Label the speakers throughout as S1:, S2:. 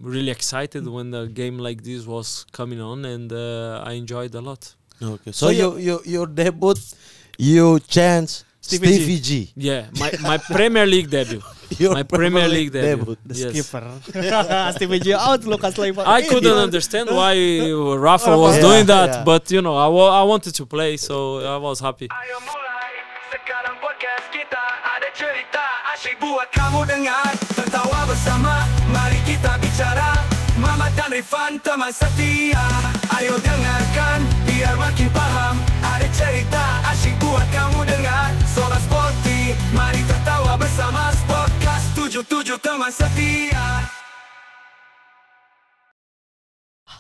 S1: really excited when the game like this was coming on, and I enjoyed a lot.
S2: Okay. So your debut, you changed Stevie G.
S1: Yeah, my Premier League debut. My Premier League debut.
S3: The
S1: Yes.
S3: skipper. Stevie G out, Lucas Leiva.
S1: I couldn't understand why Rafa was doing that, but you know, I wanted to play, so I was happy.
S4: Ayo mulai, sekarang podcast kita ada cerita asyik buat kamu dengar. Tertawa bersama, mari kita bicara. Mamat dan Riphan teman setia. Ayo dengarkan, biar makin paham. Ada cerita asyik buat kamu dengar. Soal sporty, mari tertawa bersama. Podcast 77 teman setia.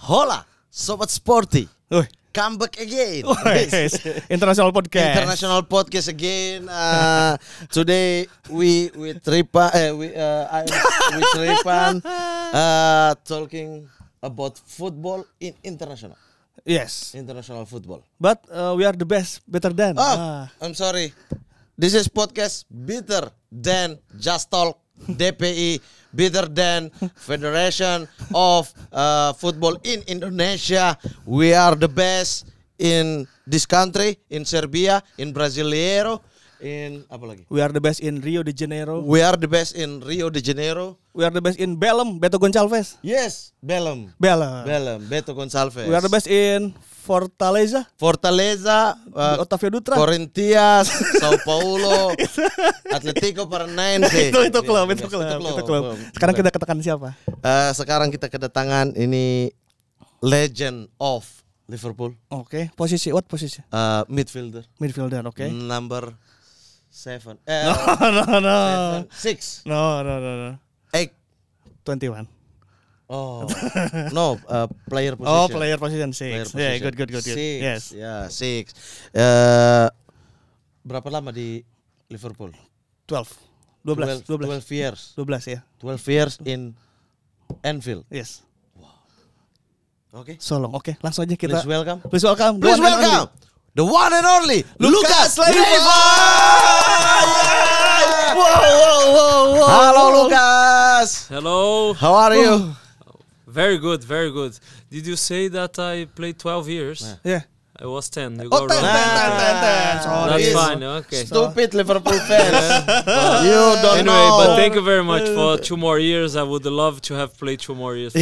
S2: Hola, Sobat Sporty.
S3: Oi.
S2: Come back again.
S3: Yes. International podcast.
S2: International podcast again. Today we Riphan talking about football in international.
S3: Yes.
S2: International football.
S3: But we are the best, better than.
S2: I'm sorry. This is podcast better than Just Talk DPI, better than Federation of Football in Indonesia. We are the best in this country, in Serbia, in Brasileiro, in apa lagi?
S3: We are the best in Rio de Janeiro.
S2: We are the best in Rio de Janeiro.
S3: We are the best in Belém, Beto Gonçalves.
S2: Yes, Belém, Beto Gonçalves.
S3: We are the best in Fortaleza,
S2: Otavio
S3: Dutra.
S2: Corinthians, Sao Paulo, Atletico Paranaense.
S3: itu klub. Sekarang kita ketekan siapa?
S2: Sekarang kita kedatangan ini legend of Liverpool.
S3: Oke, posisi what posisi?
S2: Midfielder,
S3: Oke.
S2: number 7.
S3: No.
S2: 6.
S3: No.
S2: 8.
S3: 21.
S2: Oh, no, player position.
S3: Oh, player position 6.
S2: Player
S3: Yeah,
S2: position.
S3: good.
S2: 6.
S3: Yes.
S2: Ya, 6. Berapa lama di Liverpool?
S3: 12
S2: years.
S3: 12 ya.
S2: 12 years in Anfield.
S3: Yes.
S2: Oke.
S3: Solong. Oke, langsung aja kita.
S2: Please welcome.
S3: The one and only.
S2: The one and only Lucas Leiva.
S3: Wow.
S2: Halo Lucas.
S1: Hello.
S2: How are you?
S1: Very good. Did you say that I played 12 years?
S3: Yeah.
S1: I was 10. You
S3: Oh,
S1: got
S3: 10.
S1: wrong.
S3: Sorry.
S1: That's fine. Okay.
S2: Stupid Liverpool fans. You don't
S1: Anyway,
S2: know.
S1: but thank you very much for 2 more years. I would love to have played 2 more years.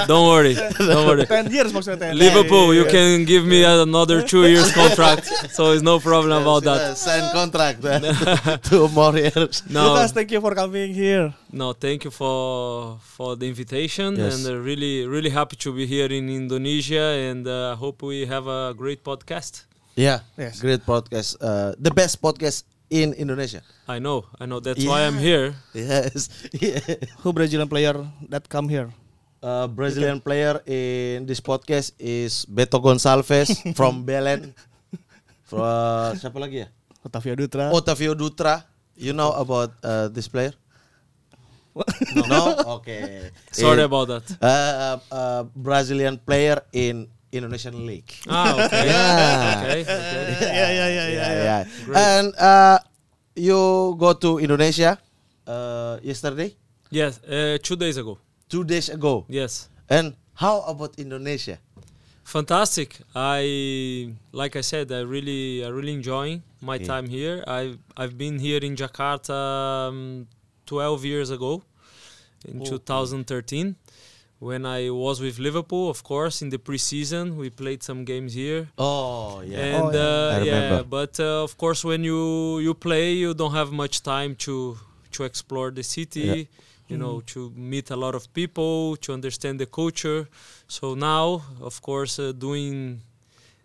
S1: Don't worry.
S3: 10 years maksudnya.
S1: Liverpool, you can give me another 2 years contract, so it's no problem about that.
S2: Sign contract. 2 more years.
S1: No,
S3: Lucas, thank you for coming here.
S1: no, thank you for the invitation,
S2: Yes.
S1: and really happy to be here in Indonesia, and I hope we have a great podcast.
S2: Yeah.
S3: Yes.
S2: Great podcast. The best podcast in Indonesia.
S1: I know. That's why I'm here.
S2: Yes. Yeah.
S3: Who Brazilian player that come here?
S2: Brazilian player in this podcast is Beto Gonçalves from Belém. Siapa lagi ya? Otavio Dutra. You know about this player? No? Okay.
S1: Sorry about that.
S2: Brazilian player in Indonesian League.
S1: Okay.
S2: Yeah.
S1: Okay.
S2: Yeah.
S1: Great.
S2: And you go to Indonesia yesterday?
S1: Yes. 2 days ago.
S2: 2 days ago.
S1: Yes.
S2: And how about Indonesia?
S1: Fantastic. Like I said, I really enjoying my time here. I've been here in Jakarta 12 years ago, in 2013, when I was with Liverpool. Of course, in the preseason, we played some games here.
S2: Oh yeah.
S1: And
S2: I remember.
S1: but of course, when you play, you don't have much time to explore the city. You know, to meet a lot of people, to understand the culture. So now, of course, doing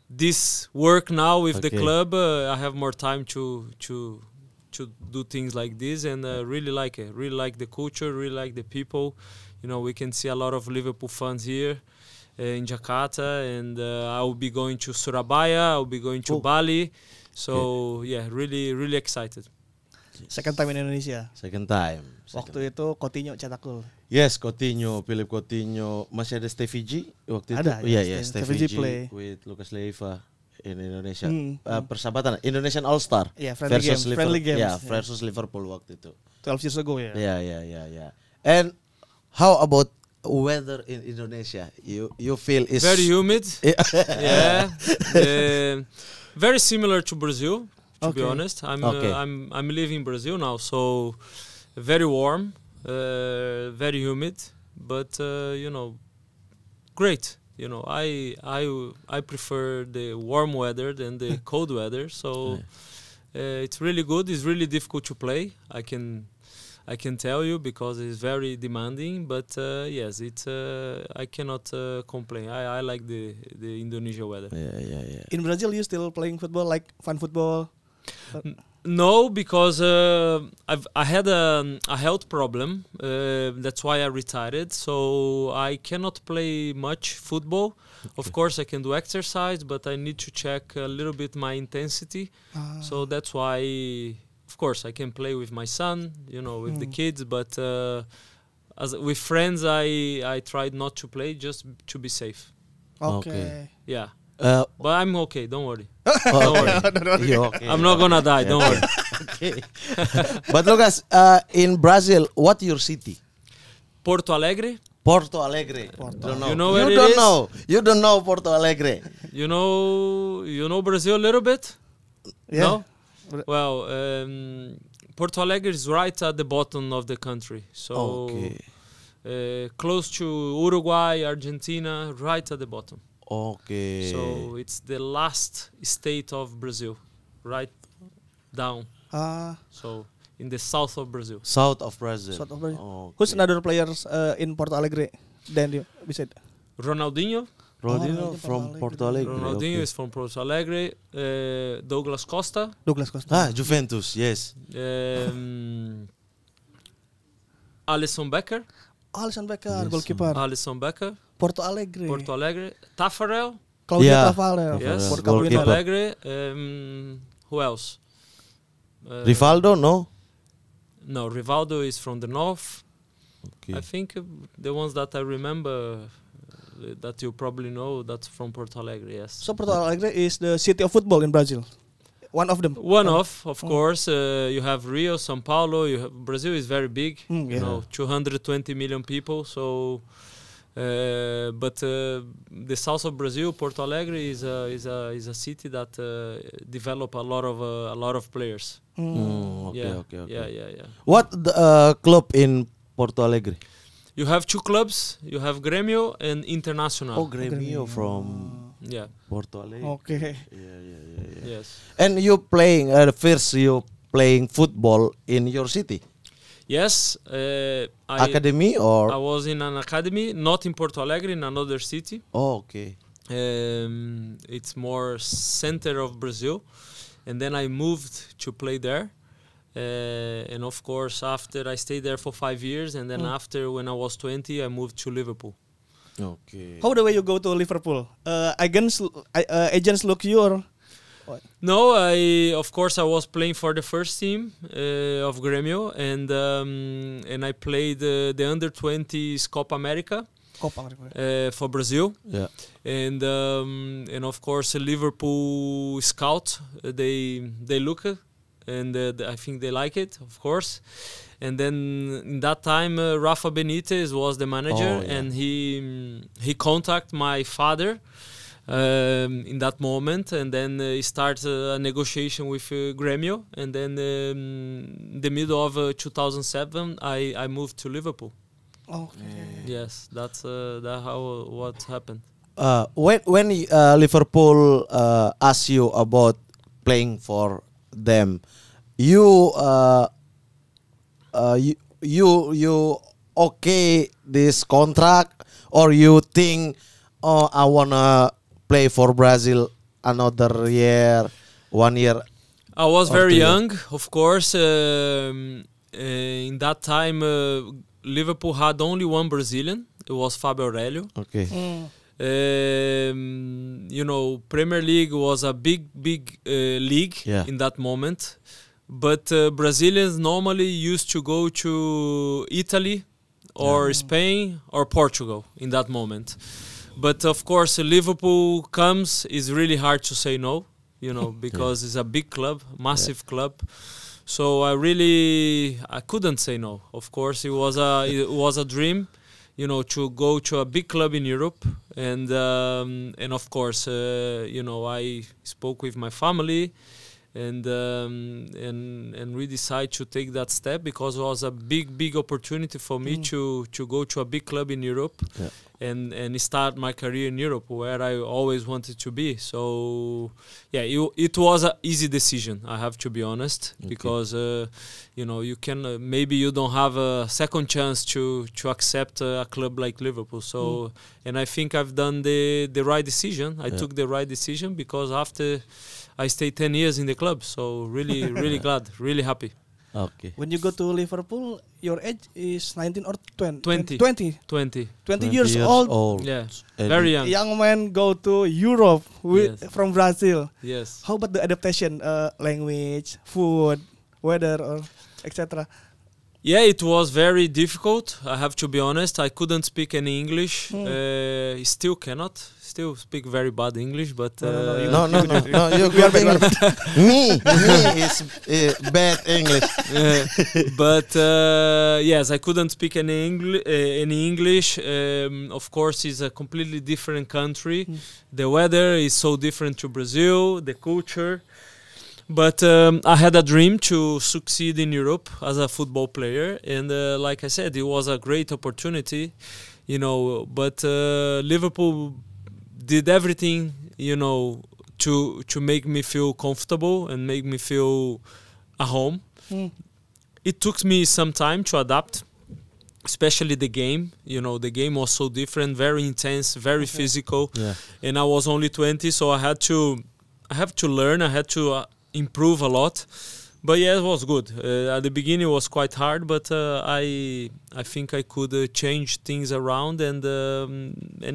S1: this work now with the club, I have more time to do things like this, and really like it. Really like the culture, really like the people. You know, we can see a lot of Liverpool fans here in Jakarta, and I will be going to Surabaya, I will be going to Bali. So, yeah, really excited.
S3: Second time in Indonesia.
S2: Second time.
S3: Waktu itu Coutinho cetak gol.
S2: Yes, Philip Coutinho. Masih ada Stevie G waktu
S3: ada,
S2: itu.
S3: Iya,
S2: Stevie G
S3: play
S2: with Lucas Leiva in Indonesia. Persahabatan Indonesian All Star.
S3: Yeah, friendly games.
S2: Yeah, versus Liverpool waktu itu.
S3: 12 years ago ya.
S2: Yeah. And how about weather in Indonesia? You feel is
S1: very humid. Yeah, very similar to Brazil. To be honest, I'm living in Brazil now, so very warm, very humid, but great. I prefer the warm weather than the cold weather, so it's really good. It's really difficult to play. I can tell you, because it's very demanding. But yes, it's I cannot complain. I like the Indonesia weather.
S2: Yeah.
S3: In Brazil, you still playing football, like fun football?
S1: No, because I had a health problem. That's why I retired. So I cannot play much football. Of course, I can do exercise, but I need to check a little bit my intensity. So that's why, of course, I can play with my son, with the kids. But with friends, I tried not to play, just to be safe.
S3: Okay.
S1: Yeah. But I'm okay. Don't worry.
S2: Don't worry. You're okay.
S1: I'm not gonna die. Don't worry.
S2: Okay. But Lucas, in Brazil, what your city?
S1: Porto Alegre.
S2: Porto Alegre. Don't know.
S1: You know where it is?
S2: You don't know Porto Alegre.
S1: You know Brazil a little bit?
S3: Yeah.
S1: No? Well, Porto Alegre is right at the bottom of the country. So close to Uruguay, Argentina, right at the bottom.
S2: Okay.
S1: So it's the last state of Brazil, right down. So in the south of Brazil.
S2: South of Brazil.
S3: Okay. Who's another players in Porto Alegre? Then you said
S1: Ronaldinho.
S2: Ronaldinho from Porto Alegre.
S1: Ronaldinho is from Porto Alegre. Douglas Costa.
S2: Juventus, yes.
S1: Alisson Becker.
S3: Goalkeeper.
S1: Alisson Becker.
S3: Porto Alegre.
S1: Tafarel.
S3: Claudio Tafarel.
S1: Yes.
S2: Porto
S1: Alegre. Who else?
S2: Rivaldo, no?
S1: No, Rivaldo is from the north.
S2: Okay.
S1: I think the ones that I remember that you probably know, that's from Porto Alegre, yes.
S3: So Porto Alegre is the city of football in Brazil. One of them.
S1: Of course. You have Rio, São Paulo. Brazil is very big. 220 million people. So, but the south of Brazil, Porto Alegre, is a city that develop a lot of players.
S2: Okay.
S1: Yeah.
S2: What club in Porto Alegre?
S1: You have two clubs. You have Grêmio and Internacional.
S2: Grêmio from Porto Alegre.
S3: Okay.
S2: Yeah.
S1: Yes.
S2: And you playing playing football in your city?
S1: Yes.
S2: Academy or?
S1: I was in an academy, not in Porto Alegre, in another city.
S2: Okay.
S1: It's more center of Brazil, and then I moved to play there. And of course, after I stayed there for 5 years, and then after, when I was 20, I moved to Liverpool.
S2: Okay.
S3: How the way you go to Liverpool? Agents look you or what?
S1: No, of course I was playing for the first team of Grêmio, and I played the under 20s Copa America for Brazil.
S2: Yeah.
S1: And of course a Liverpool scout, they look it, and I think they like it, of course. And then in that time, Rafa Benitez was the manager, and he contacted my father in that moment, and then he started a negotiation with Grêmio, and then in the middle of 2007, I moved to Liverpool.
S3: Okay.
S1: Yes, that's what happened.
S2: When Liverpool asked you about playing for them, you okay this contract, or you think, I wanna play for Brazil another year, 1 year?
S1: I was very young, of course. In that time, Liverpool had only one Brazilian. It was Fabio Aurelio.
S2: Okay.
S1: Premier League was a big league in that moment. But Brazilians normally used to go to Italy or Spain or Portugal in that moment. But of course, Liverpool comes, is really hard to say no, because it's a big club, massive club. So I couldn't say no. Of course, it was a dream. to go to a big club in Europe, and of course, I spoke with my family, and we decided to take that step because it was a big opportunity for me to go to a big club in Europe, and start my career in Europe, where I always wanted to be. So it was an easy decision, I have to be honest, because you can maybe you don't have a second chance to accept a club like Liverpool. So and I think I've done the right decision. I took the right decision because after I stayed 10 years in the club, so really glad, really happy.
S2: Okay.
S3: When you go to Liverpool, your age is 19 or 20?
S1: 20.
S3: 20.
S1: 20.
S3: 20 years old.
S1: Yeah,
S2: And
S1: very young.
S3: Young man go to Europe from Brazil.
S1: Yes.
S3: How about the adaptation, language, food, weather, or etc.?
S1: Yeah, it was very difficult. I have to be honest. I couldn't speak any English. Still cannot. Still speak very bad English, but
S2: no, you're good English. me is bad English.
S1: But yes, I couldn't speak any English. Of course, it's a completely different country. The weather is so different to Brazil. The culture. But I had a dream to succeed in Europe as a football player, and like I said, it was a great opportunity, But Liverpool did everything, to make me feel comfortable and make me feel at home. It took me some time to adapt, especially the game. The game was so different, very intense, very physical, and I was only 20, so I have to learn. I had to improve a lot, but yeah, it was good. At the beginning, it was quite hard, but I think I could change things around and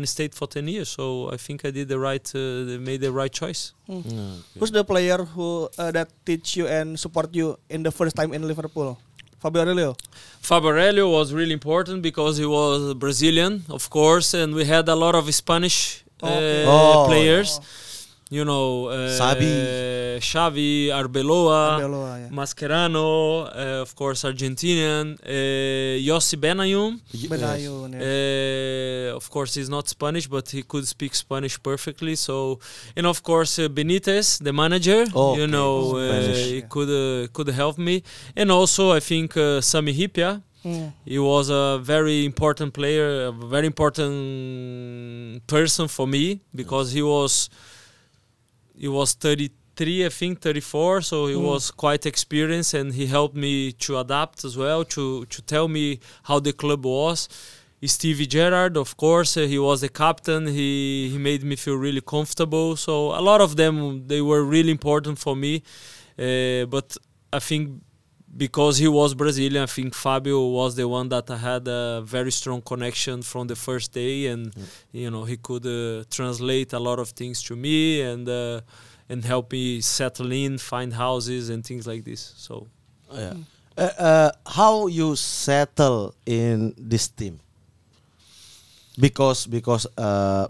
S1: stayed for 10 years. So I think I did made the right choice.
S3: Who's the player who that teach you and support you in the first time in Liverpool? Fabio Aurelio.
S1: Fabio Aurelio was really important because he was Brazilian, of course, and we had a lot of Spanish players. Xavi, Arbeloa, Mascherano, of course, Argentinian, Yossi Benayoun. Of course, he's not Spanish, but he could speak Spanish perfectly. So, and of course, Benitez, the manager, he could help me. And also, I think Sami Hyypiä. He was a very important player, a very important person for me because he was 33, I think, 34, so he was quite experienced, and he helped me to adapt as well, to tell me how the club was. Stevie Gerrard, of course, he was the captain. He made me feel really comfortable. So a lot of them, they were really important for me. But I think because he was Brazilian, I think Fabio was the one that I had a very strong connection from the first day, and he could translate a lot of things to me and help me settle in, find houses and things like this. So,
S2: how you settle in this team? Because the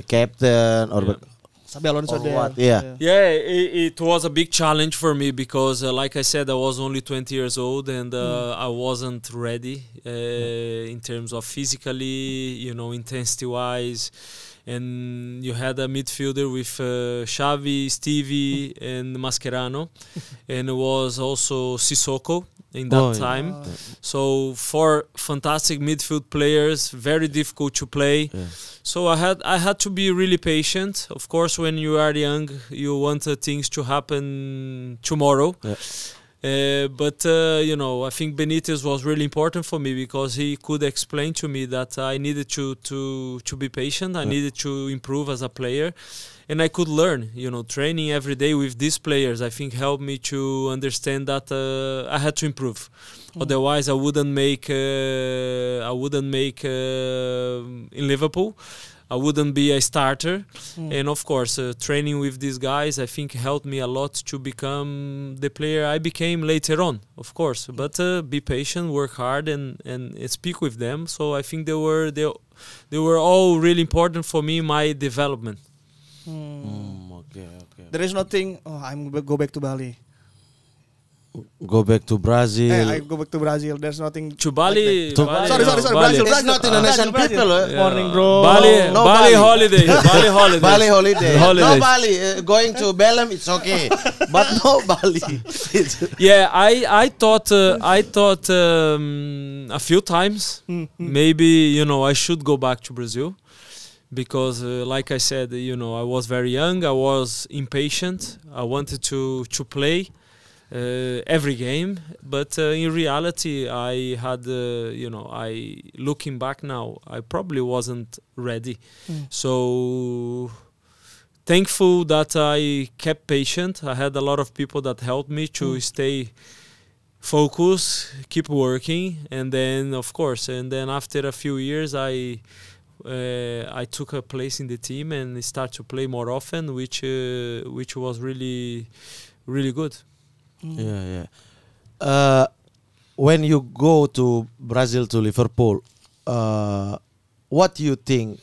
S2: captain or.
S3: Xabi Alonso
S2: what?
S1: It was a big challenge for me because, like I said, I was only 20 years old and I wasn't ready in terms of physically, intensity-wise. And you had a midfielder with Xavi, Stevie, and Mascherano, and it was also Sosok in that time. So 4 fantastic midfield players, very difficult to play. So I had to be really patient. Of course, when you are young, you want things to happen tomorrow. But I think Benitez was really important for me because he could explain to me that I needed to be patient. I needed to improve as a player, and I could learn. Training every day with these players, I think, helped me to understand that I had to improve. Otherwise, I wouldn't make in Liverpool. I wouldn't be a starter. And of course, training with these guys, I think, helped me a lot to become the player I became later on, of course. But be patient, work hard, and speak with them. So I think they were all really important for me in my development.
S2: Okay.
S3: There is nothing. I'm go back to Bali.
S2: Go back to Brazil.
S3: I go back to Brazil. There's nothing.
S1: To Bali.
S2: To
S1: Bali,
S3: Sorry,
S1: no,
S3: Brazil.
S2: It's not Indonesian people.
S3: Morning, bro.
S1: Bali,
S2: No,
S1: Bali
S2: Bali.
S1: holiday. Bali holiday.
S2: Bali holiday.
S1: Holidays.
S2: No Bali. Going to Belem, it's okay. But no Bali.
S1: Yeah, I thought a few times maybe I should go back to Brazil because like I said, I was very young, I was impatient, I wanted to play every game, but in reality I had I looking back now, I probably wasn't ready. So thankful that I kept patient. I had a lot of people that helped me to stay focused, keep working, and then after a few years I took a place in the team and started to play more often, which was really, really good.
S2: Yeah. When you go to Brazil, to Liverpool, what do you think?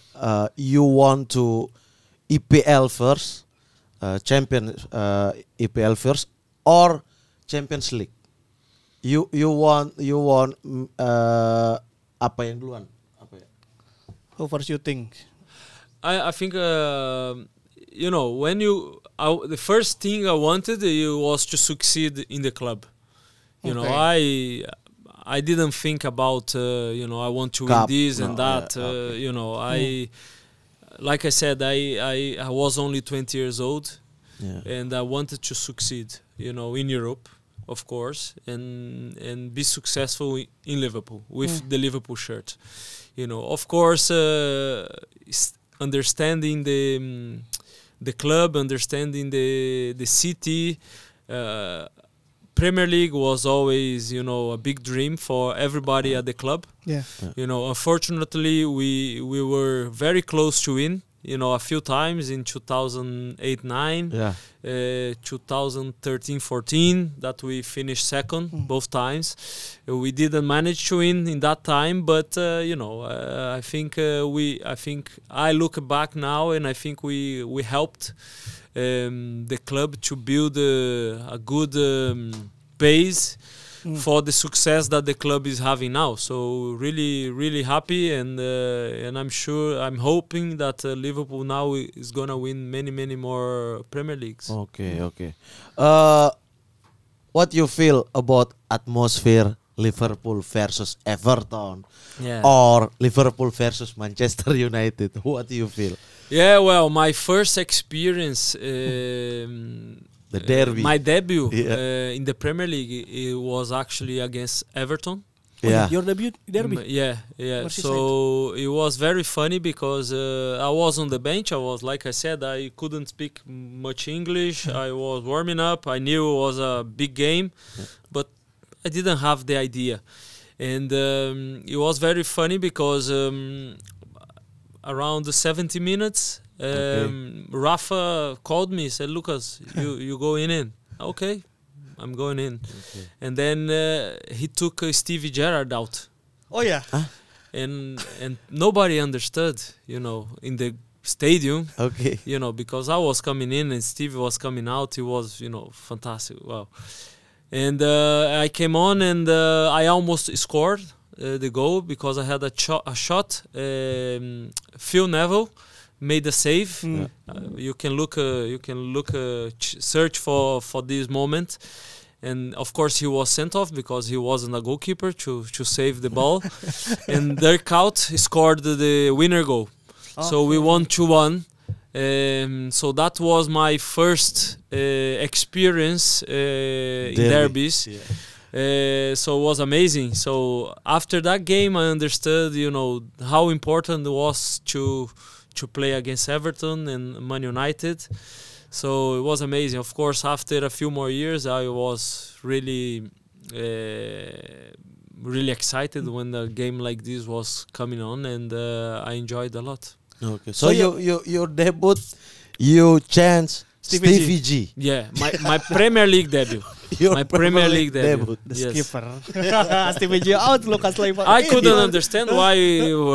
S2: You want to EPL first, EPL first, or Champions League? You want apa yang duluan? Apa ya?
S3: Who first you think?
S1: I think when the first thing I wanted was to succeed in the club. I didn't think about I want to win this and that. Like I said, I was only 20 years old, and I wanted to succeed, in Europe, of course, and be successful in Liverpool with the Liverpool shirt. Of course, understanding the club, understanding the city. Premier League was always, a big dream for everybody at the club.
S3: Yeah.
S1: Unfortunately, we were very close to win. A few times in 2008-9, 2013-14 that we finished second both times. We didn't manage to win in that time, but I think I look back now and I think we helped the club to build a good base for the success that the club is having now. So really, really happy, and I'm hoping that Liverpool now is gonna win many, many more Premier Leagues.
S2: Okay. What you feel about atmosphere Liverpool versus Everton, or Liverpool versus Manchester United? What do you feel?
S1: Yeah, well, my first experience.
S2: The derby.
S1: My debut in the Premier League it was actually against Everton.
S3: Your debut derby?
S1: Yeah. So it was very funny because I was on the bench. I was, like I said, I couldn't speak much English. I was warming up. I knew it was a big game, but I didn't have the idea. And it was very funny because around the 70 minutes, Rafa called me, said, Lucas, you going in. Okay, I'm going in. And then he took Stevie Gerrard out.
S3: Oh yeah.
S1: And nobody understood, in the stadium.
S2: Okay.
S1: Because I was coming in and Stevie was coming out. He was, fantastic. Wow. And I came on and I almost scored the goal because I had a shot. Phil Neville made a save. You can look, search for this moment. And of course he was sent off because he wasn't a goalkeeper to save the ball. And Dirk out scored the winner goal. So we won 2-1. So that was my first experience in derbies. So it was amazing. So after that game I understood, how important it was to play against Everton and Man United. So it was amazing. Of course, after a few more years, I was really, really excited when a game like this was coming on, and I enjoyed a lot.
S2: Okay. So your debut, you changed Stevie G.
S1: Yeah, my Premier League debut. My Premier League debut.
S3: The skipper. Stevie G out, Lucas Leiva.
S1: I couldn't understand why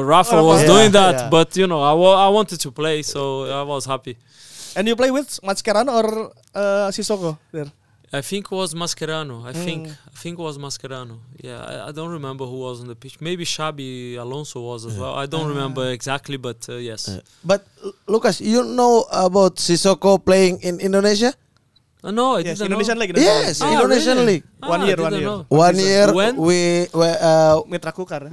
S1: Rafa was doing that, but I wanted to play, so I was happy.
S3: And you play with Mascherano or Sissoko there?
S1: I think it was Mascherano. I think it was Mascherano. Yeah, I don't remember who was on the pitch. Maybe Xabi Alonso was as well. I don't remember exactly, but yes.
S2: But Lucas, you know about Sosok playing in Indonesia?
S1: No, I
S3: Yes,
S1: didn't
S3: Indonesian
S1: know.
S3: League.
S2: Yes, Indonesian
S1: really?
S2: League.
S3: One
S1: I
S3: year,
S1: didn't
S3: 1 year.
S1: know.
S2: 1 year
S1: When?
S2: Mitra Kukar.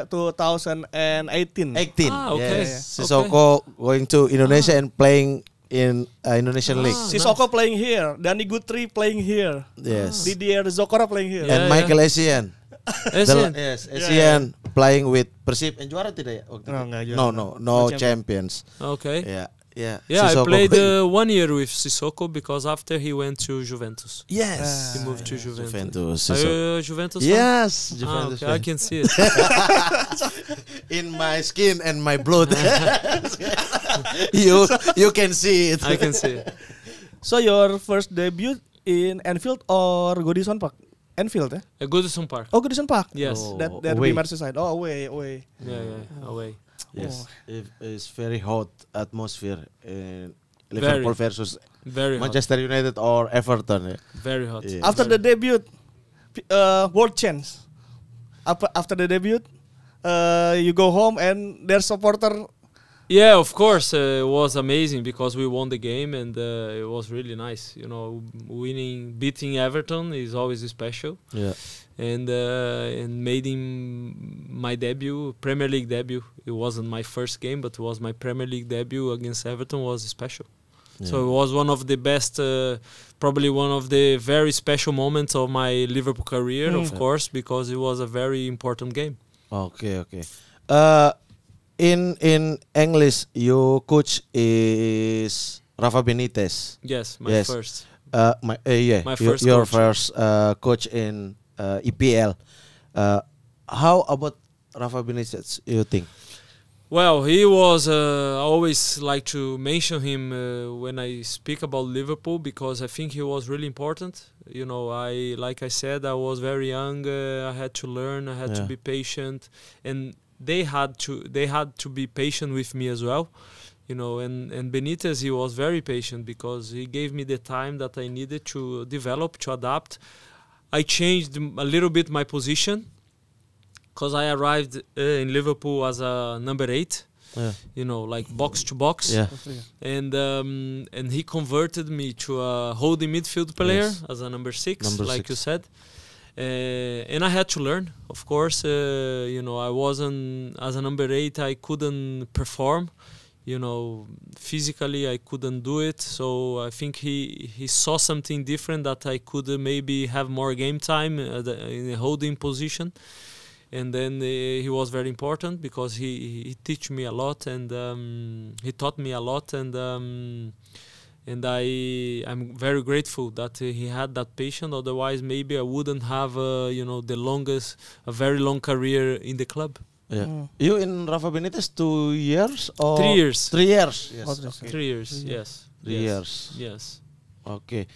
S3: 2018.
S2: 18.
S1: Okay.
S2: Yes. Sosok going to Indonesia and playing in Indonesian League.
S3: Sisoko playing here. Danny Guthrie playing here.
S2: Yes.
S3: Didier Zokora playing here.
S2: And
S1: Yeah,
S2: Michael Essien.
S1: Essien.
S2: Yes, Essien playing with Persib and juara tidak ya? waktu
S3: No,
S2: itu?
S3: enggak juara.
S2: No
S3: No
S2: champions.
S1: Okay.
S2: Yeah.
S1: Yeah, I
S2: Sissoko.
S1: played 1 year with Sissoko because after he went to Juventus.
S2: Yes.
S1: He moved to Juventus.
S2: Juventus.
S1: Are you a Juventus fan?
S2: Yes,
S1: Ah,
S2: Juventus.
S1: okay, I
S2: fan.
S1: can see it.
S2: In my skin and my blood. you can see it.
S1: I can see it.
S3: So your first debut in Anfield or Goodison Park? Anfield, eh?
S1: Goodison Park.
S3: Oh, Goodison Park.
S1: Yes.
S2: Oh.
S3: That
S2: Away.
S3: be Merseyside. Oh, away.
S1: Yeah, away.
S2: Yes, it's very hot atmosphere in Liverpool versus
S1: Very hot.
S2: Manchester United or Everton.
S1: Very hot.
S2: Yeah.
S3: After the debut, world chance. After the debut, you go home and their supporter.
S1: Yeah, of course, it was amazing because we won the game and it was really nice. You know, beating Everton is always special.
S2: Yeah.
S1: And making my debut, Premier League debut. It wasn't my first game, but it was my Premier League debut against Everton was special.
S2: Yeah.
S1: So it was one of the best, probably one of the very special moments of my Liverpool career, of course, because it was a very important game.
S2: Okay. In English, your coach is Rafa Benitez.
S1: Yes, my first.
S2: My
S1: first coach.
S2: first coach in EPL. How about Rafa Benitez? You think?
S1: Well, he was. I always like to mention him when I speak about Liverpool because I think he was really important. You know, like I said, I was very young. I had to learn. I had to be patient, and they had to be patient with me as well. You know, and Benitez, he was very patient because he gave me the time that I needed to develop, to adapt. I changed a little bit my position because I arrived in Liverpool as a number 8, you know, like box to box.
S2: Yeah.
S1: And he converted me to a holding midfield player as a number 6, like you said. And I had to learn, of course. You know, I wasn't, as a number 8, I couldn't perform. You know, physically I couldn't do it. So I think he saw something different that I could maybe have more game time in a holding position. And then he was very important because he taught me a lot and he taught me a lot and I'm very grateful that he had that patience. Otherwise, maybe I wouldn't have a very long career in the club.
S2: Yeah. You in Rafa Benitez 2 years or
S1: 3 years?
S2: 3 years. Yes.
S3: Okay.
S1: 3 years. Yes.
S2: 3 years.
S1: Yes.
S2: Okay.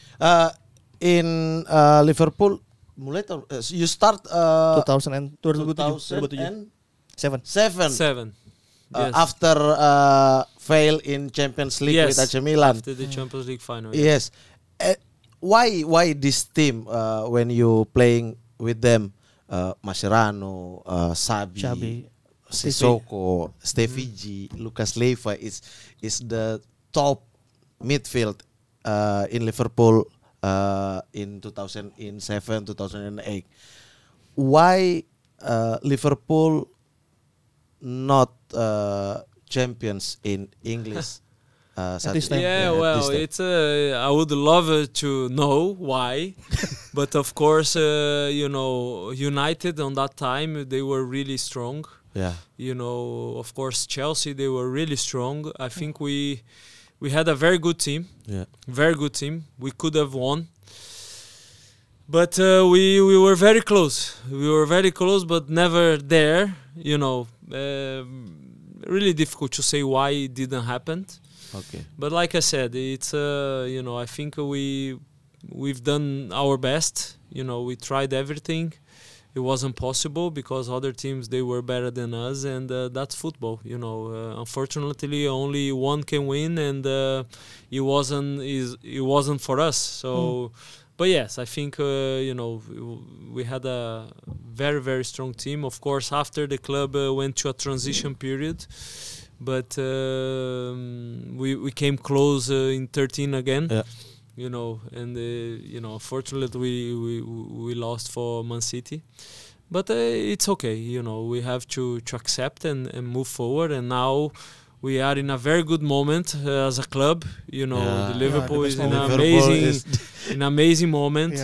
S2: In Liverpool, mulai you start
S3: 2007.
S1: 7. Yes.
S2: After fail in Champions League with AC Milan.
S1: After the Champions League final.
S2: Yes. Why this team when you playing with them? Mascherano, Xabi, Sissoko, Stevigi, Lucas Leiva is the top midfield in Liverpool in 2007, 2008. Why Liverpool not champions in English?
S3: this time.
S1: Yeah, well, it's I would love to know why, but of course, you know, United on that time they were really strong.
S2: Yeah.
S1: You know, of course, Chelsea they were really strong. I think we had a very good team.
S2: Yeah.
S1: Very good team. We could have won. But we were very close. We were very close, but never there. You know, really difficult to say why it didn't happen.
S2: Okay.
S1: But like I said, it's you know, I think we've done our best. You know, we tried everything. it wasn't possible because other teams, they were better than us, and that's football. Unfortunately, only one can win, and it wasn't for us. So, but yes, I think we had a very, very strong team. Of course, after the club went to a transition period, but we came close in 13 again.
S2: Yeah.
S1: And unfortunately we lost for Man City, but it's okay. We have to accept and move forward. And now we are in a very good moment as a club. The Liverpool is in an amazing moment.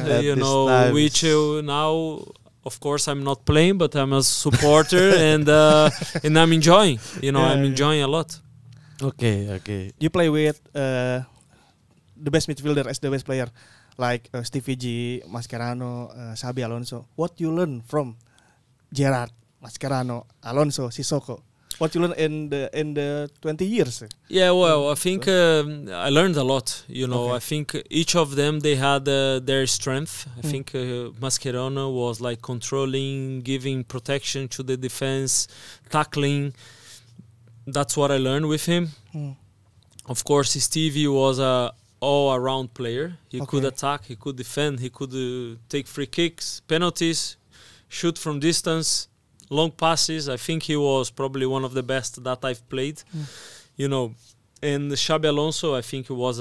S1: Which now, of course, I'm not playing, but I'm a supporter, and I'm enjoying. I'm enjoying a lot.
S2: Okay.
S3: You play with the best midfielder as the best player, like Stevie G, Mascherano, Xabi Alonso. What you learn from Gerrard, Mascherano, Alonso, Sosok? What you learn in the 20 years?
S1: Yeah, well, I think I learned a lot. I think each of them, they had their strength. I think Mascherano was like controlling, giving protection to the defense, tackling. That's what I learned with him. Of course, Stevie was a all-around player. He could attack, he could defend, he could take free kicks, penalties, shoot from distance, long passes. I think he was probably one of the best that I've played. And Xabi Alonso, I think he was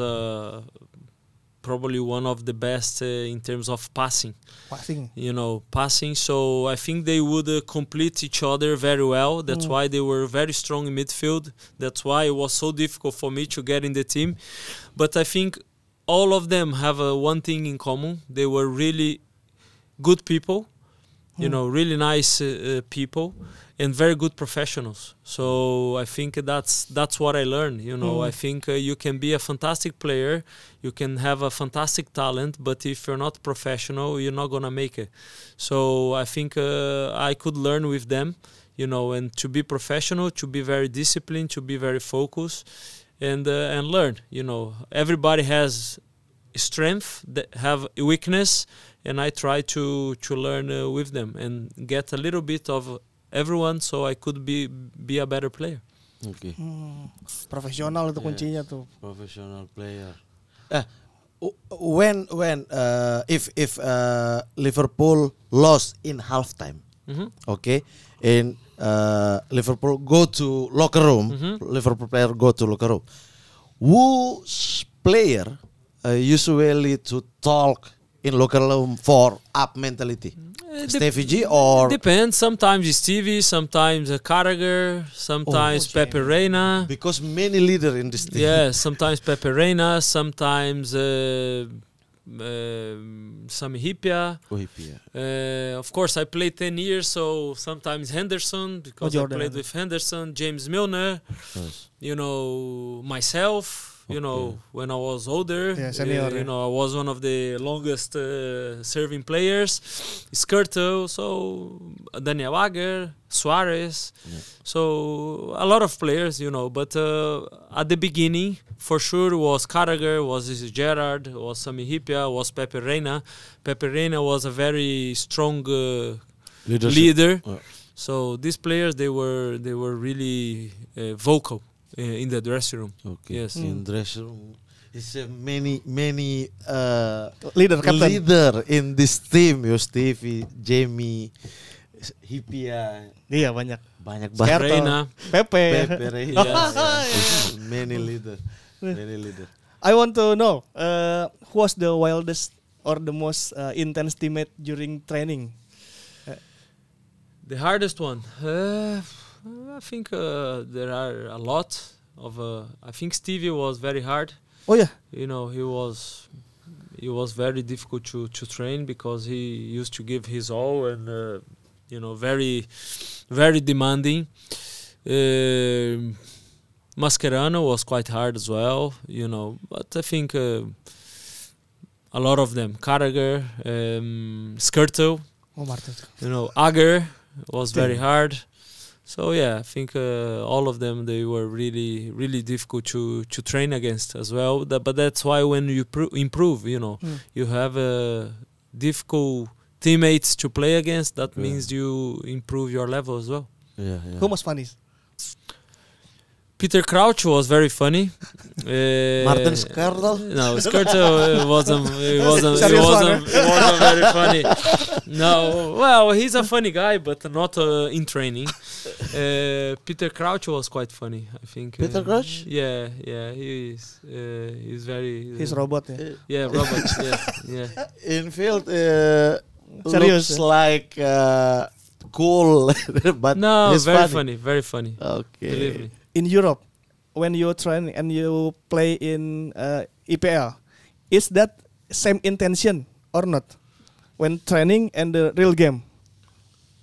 S1: probably one of the best in terms of passing. Passing. So I think they would complete each other very well. That's why they were very strong in midfield. That's why it was so difficult for me to get in the team. But I think all of them have one thing in common. They were really good people, really nice people, and very good professionals. So I think that's what I learned. I think you can be a fantastic player, you can have a fantastic talent, but if you're not professional, you're not gonna make it. So I think I could learn with them, and to be professional, to be very disciplined, to be very focused, and learn. Everybody has strength, that have weakness, and I try to learn with them and get a little bit of everyone, so I could be a better player.
S2: Okay.
S3: Profesional itu kuncinya tuh.
S2: Professional player. When if Liverpool lost in halftime, and Liverpool go to locker room, Liverpool player go to locker room. Which player usually to talk in locker room for up mentality? Stevie G or
S1: depends. Sometimes it's Stevie, sometimes Carragher, sometimes Pepe Reina.
S2: Because many leader in this team.
S1: Yeah, sometimes Pepe Reina, sometimes Sami Hyypiä. Of course, I played 10 years, so sometimes Henderson, because I played with Henderson, James Milner, myself. When I was older, I was one of the longest serving players. Skirtle, so Daniel Agger, Suarez, so a lot of players, But at the beginning, for sure, was Carragher, was Gerrard, was Sami Hyypiä, was Pepe Reina. Pepe Reina was a very strong leader. So these players, they were really vocal. In the dressing room. Yes.
S2: In dressing room. It's many
S3: leader
S2: in this team. Stevie, Jamie, Hyypiä.
S3: Iya banyak
S1: Reina,
S3: Pepe.
S2: Yes. Many leader.
S3: I want to know who was the wildest or the most intense teammate during training?
S1: The hardest one. I think there are a lot of. I think Stevie was very hard.
S3: Oh yeah.
S1: He was very difficult to train because he used to give his all and very, very demanding. Mascherano was quite hard as well, but I think a lot of them. Carragher, Skirtle, Agger was very hard. So yeah, I think all of them, they were really, really difficult to train against as well. But that's why when you improve, you have difficult teammates to play against, that means you improve your level as well.
S2: Yeah, yeah.
S3: Who was funny?
S1: Peter Crouch was very funny.
S2: Martin Skirtle?
S1: No, Skirtle wasn't very funny. No, well, he's a funny guy, but not in training. Peter Crouch was quite funny, I think.
S2: Peter Crouch?
S1: Yeah, he is. He's very.
S3: He's robot. Yeah.
S1: Yeah, robot. yeah.
S2: Infield
S3: Serious,
S2: looks like cool, but
S1: No,
S2: he's
S1: very
S2: funny.
S1: very funny.
S2: Okay.
S1: Believe me.
S3: In Europe, when you train and you play in EPL, is that same intention or not? When training and the real game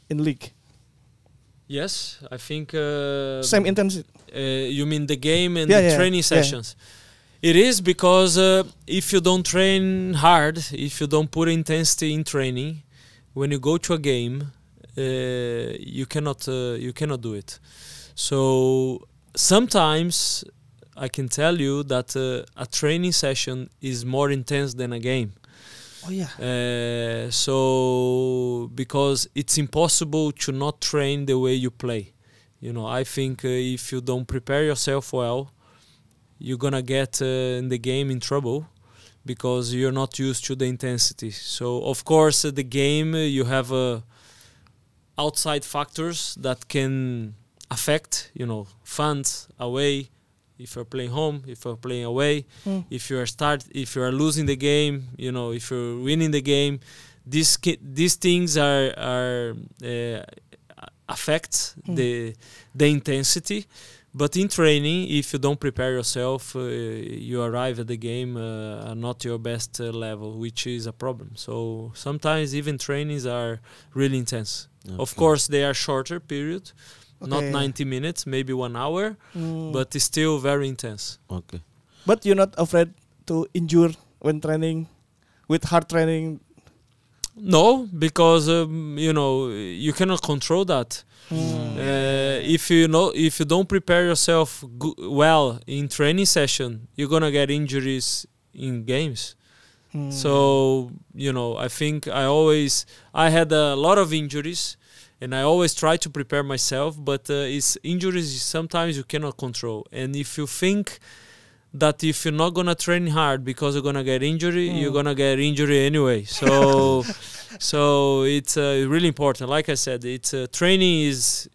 S3: in league,
S1: Yes, I think.
S3: same intensity.
S1: You mean the game and
S3: Yeah,
S1: the
S3: yeah,
S1: training
S3: yeah.
S1: sessions? It is because if you don't train hard, if you don't put intensity in training, when you go to a game, you cannot do it. So sometimes I can tell you that a training session is more intense than a game.
S3: Oh yeah.
S1: So because it's impossible to not train the way you play. You know, I think if you don't prepare yourself well, you're gonna get in the game in trouble because you're not used to the intensity. So of course the game you have outside factors that can affect, you know, fans away. If you're playing home, if you're playing away, if you are losing the game, you know, if you're winning the game, these things are affect the intensity. But in training, if you don't prepare yourself, you arrive at the game not your best level, which is a problem. So sometimes even trainings are really intense.
S2: Okay.
S1: Of course, they are shorter period. Not
S3: Okay.
S1: 90 minutes, maybe 1 hour, but it's still very intense.
S2: Okay.
S3: But you're not afraid to injure when training, with hard training.
S1: No, because you know, you cannot control that. If you don't prepare yourself well in training session, you're gonna get injuries in games. So you know, I think I had a lot of injuries. And I always try to prepare myself, but it's injuries sometimes you cannot control. And if you think that if you're not gonna train hard because you're gonna get injury, you're gonna get injury anyway. So, so it's really important. Like I said, it's training is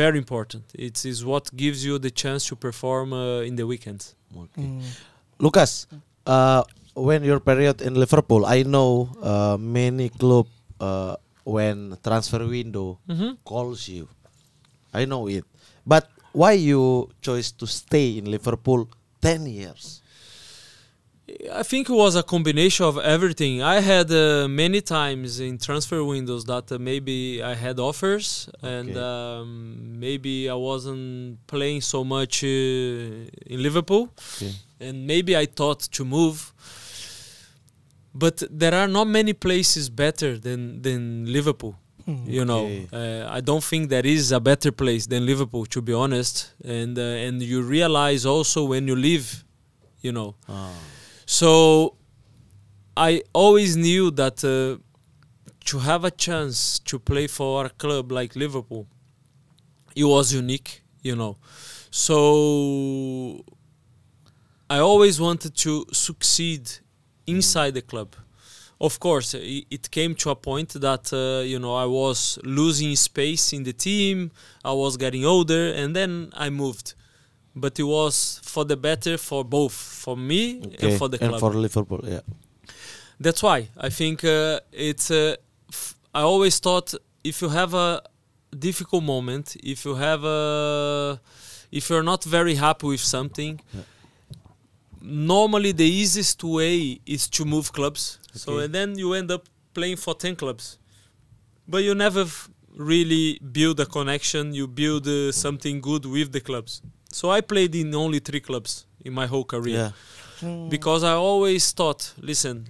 S1: very important. It is what gives you the chance to perform in the weekends.
S2: Okay. Lucas, when your period in Liverpool, I know many club. When transfer window calls you, I know it. But why you chose to stay in Liverpool 10 years?
S1: I think it was a combination of everything. I had many times in transfer windows that maybe I had offers and maybe I wasn't playing so much in Liverpool.
S2: Okay.
S1: And maybe I thought to move. But there are not many places better than Liverpool. You know, I don't think there is a better place than Liverpool, to be honest. And you realize also when you leave, you know. So I always knew that to have a chance to play for a club like Liverpool, it was unique, you know. So I always wanted to succeed inside the club. Of course, it came to a point that you know, I was losing space in the team. I was getting older, and then I moved. But it was for the better for both, for me and for the club.
S2: And for Liverpool, yeah.
S1: That's why I think it's. I always thought if you have a difficult moment, if you're not very happy with something. Yeah. Normally the easiest way is to move clubs. Okay. So and then you end up playing for 10 clubs. But you never really build a connection, you build something good with the clubs. So I played in only 3 clubs in my whole career. Yeah. Because I always thought, listen,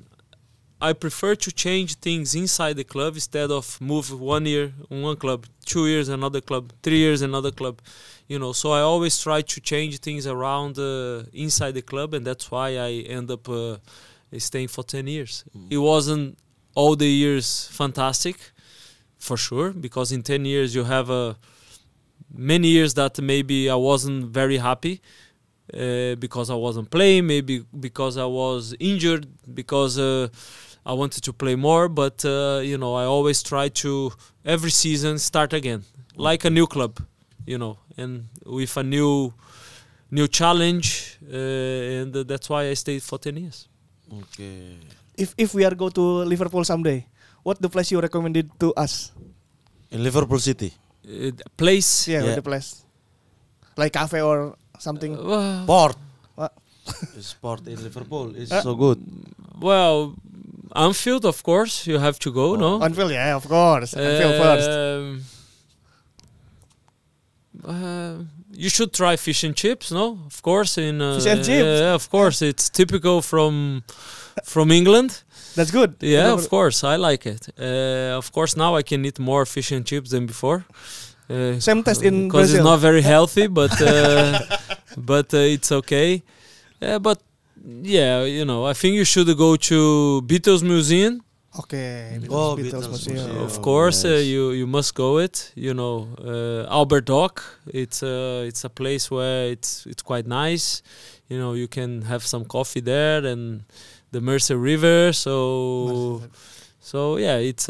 S1: I prefer to change things inside the club instead of move 1 year in one club, 2 years another club, 3 years another club. You know, so I always try to change things around inside the club, and that's why I end up staying for 10 years. It wasn't all the years fantastic, for sure, because in 10 years you have many years that maybe I wasn't very happy because I wasn't playing, maybe because I was injured, because I wanted to play more. But you know, I always try to every season start again, like a new club, you know, and with a new challenge, and that's why I stayed for 10 years.
S2: Okay.
S3: If we are go to Liverpool someday, what the place you recommended to us?
S2: In Liverpool City.
S1: Place?
S3: Yeah, the place. Like cafe or something.
S2: Port.
S3: What?
S2: Sport in Liverpool is so good.
S1: Well, Anfield, of course, you have to go, no?
S3: Anfield, yeah, of course. Anfield first.
S1: You should try fish and chips, no? Of course, in
S3: fish and chips.
S1: Yeah, of course, it's typical from England.
S3: That's good.
S1: Yeah, of course, I like it. Of course, now I can eat more fish and chips than before.
S3: Same taste in
S1: because
S3: Brazil.
S1: it's not very healthy, but it's okay. But yeah, you know, I think you should go to Beatles Museum.
S3: Okay.
S2: Beatles
S3: Museum.
S1: Of course, you must go it. You know, Albert Dock. It's a place where it's quite nice. You know, you can have some coffee there and the Mercer River. So yeah, it's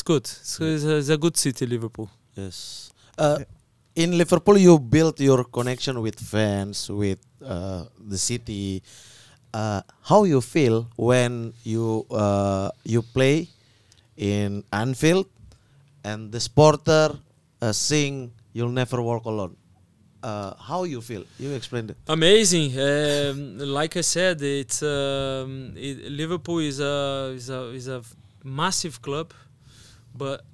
S1: good. It's a good city, Liverpool.
S2: Yes. In Liverpool, you built your connection with fans, with the city. How you feel when you play in Anfield and the supporter sing "You'll Never Walk Alone"? How you feel? You explained it.
S1: Amazing. Like I said, it's Liverpool is a massive club, but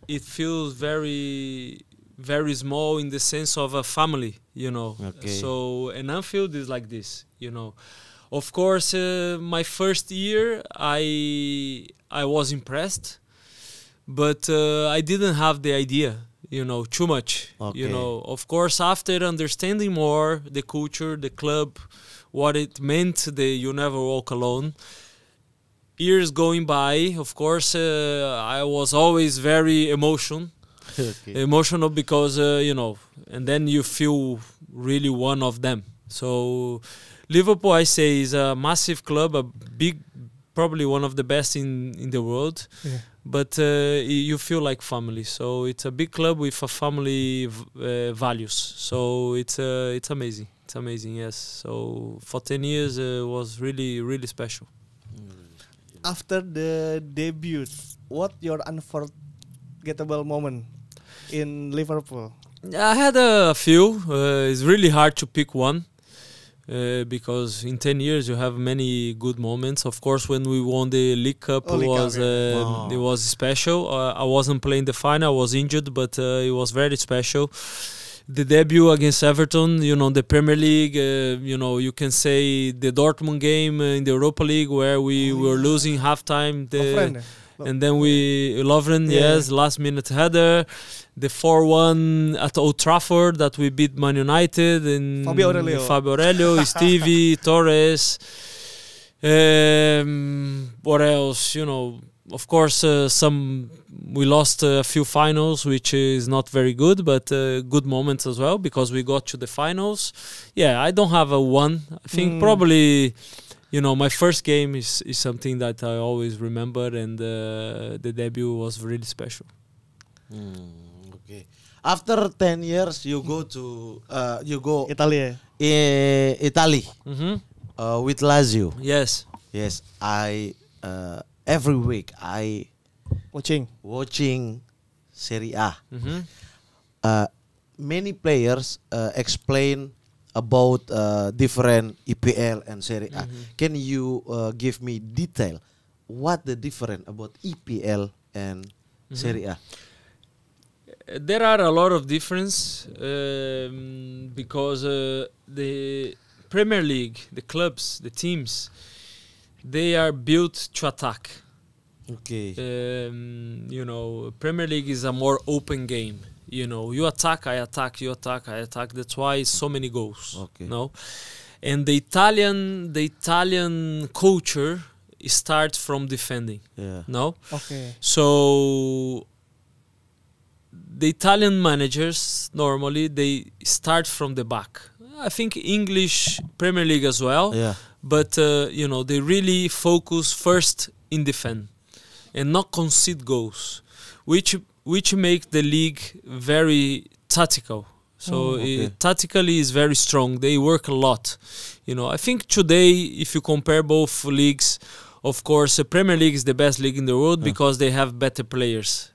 S1: it feels very, very small in the sense of a family, you know.
S2: Okay.
S1: So, and Anfield is like this, you know. Of course, my first year, I was impressed, but I didn't have the idea, you know, too much.
S2: Okay.
S1: You know, of course, after understanding more the culture, the club, what it meant, you never walk alone. Years going by, of course, I was always very emotional because, you know, and then you feel really one of them. So Liverpool, I say, is a massive club, a big, probably one of the best in the world.
S3: Yeah.
S1: But you feel like family. So it's a big club with a family values. So it's amazing. It's amazing, yes. So for 10 years, it was really, really special.
S3: After the debut, what your unforgettable moment in Liverpool?
S1: I had a few. It's really hard to pick one because in 10 years you have many good moments. Of course, when we won the League Cup, it was special. I wasn't playing the final. I was injured, but it was very special. The debut against Everton, you know, the Premier League, you know, you can say the Dortmund game in the Europa League where we were losing halftime. And then Lovren, yes, last minute header. The 4-1 at Old Trafford that we beat Man United. And Fabio Aurelio, Stevie, Torres. What else? You know, of course, we lost a few finals, which is not very good, but good moments as well because we got to the finals. Yeah, I don't have a one. I think probably, you know, my first game is something that I always remember, and the debut was really special.
S2: Okay. After 10 years, you go to
S3: Italy.
S2: Italy with Lazio.
S1: Yes.
S2: Yes, I every week I watching Serie A. Many players explain about different EPL and Serie A. Can you give me detail what the difference about EPL and Serie A?
S1: There are a lot of difference because the Premier League, the clubs, the teams, they are built to attack.
S2: Okay.
S1: You know, Premier League is a more open game. You know, you attack, I attack, you attack, I attack. That's why so many goals.
S2: Okay.
S1: No, and the Italian culture start from defending.
S2: Yeah.
S1: No?
S3: Okay.
S1: So the Italian managers normally they start from the back. I think English Premier League as well.
S2: Yeah.
S1: But they really focus first in defend and not concede goals, which make the league very tactical. So tactically is very strong. They work a lot. I think today, if you compare both leagues, of course, the Premier League is the best league in the world because they have better players.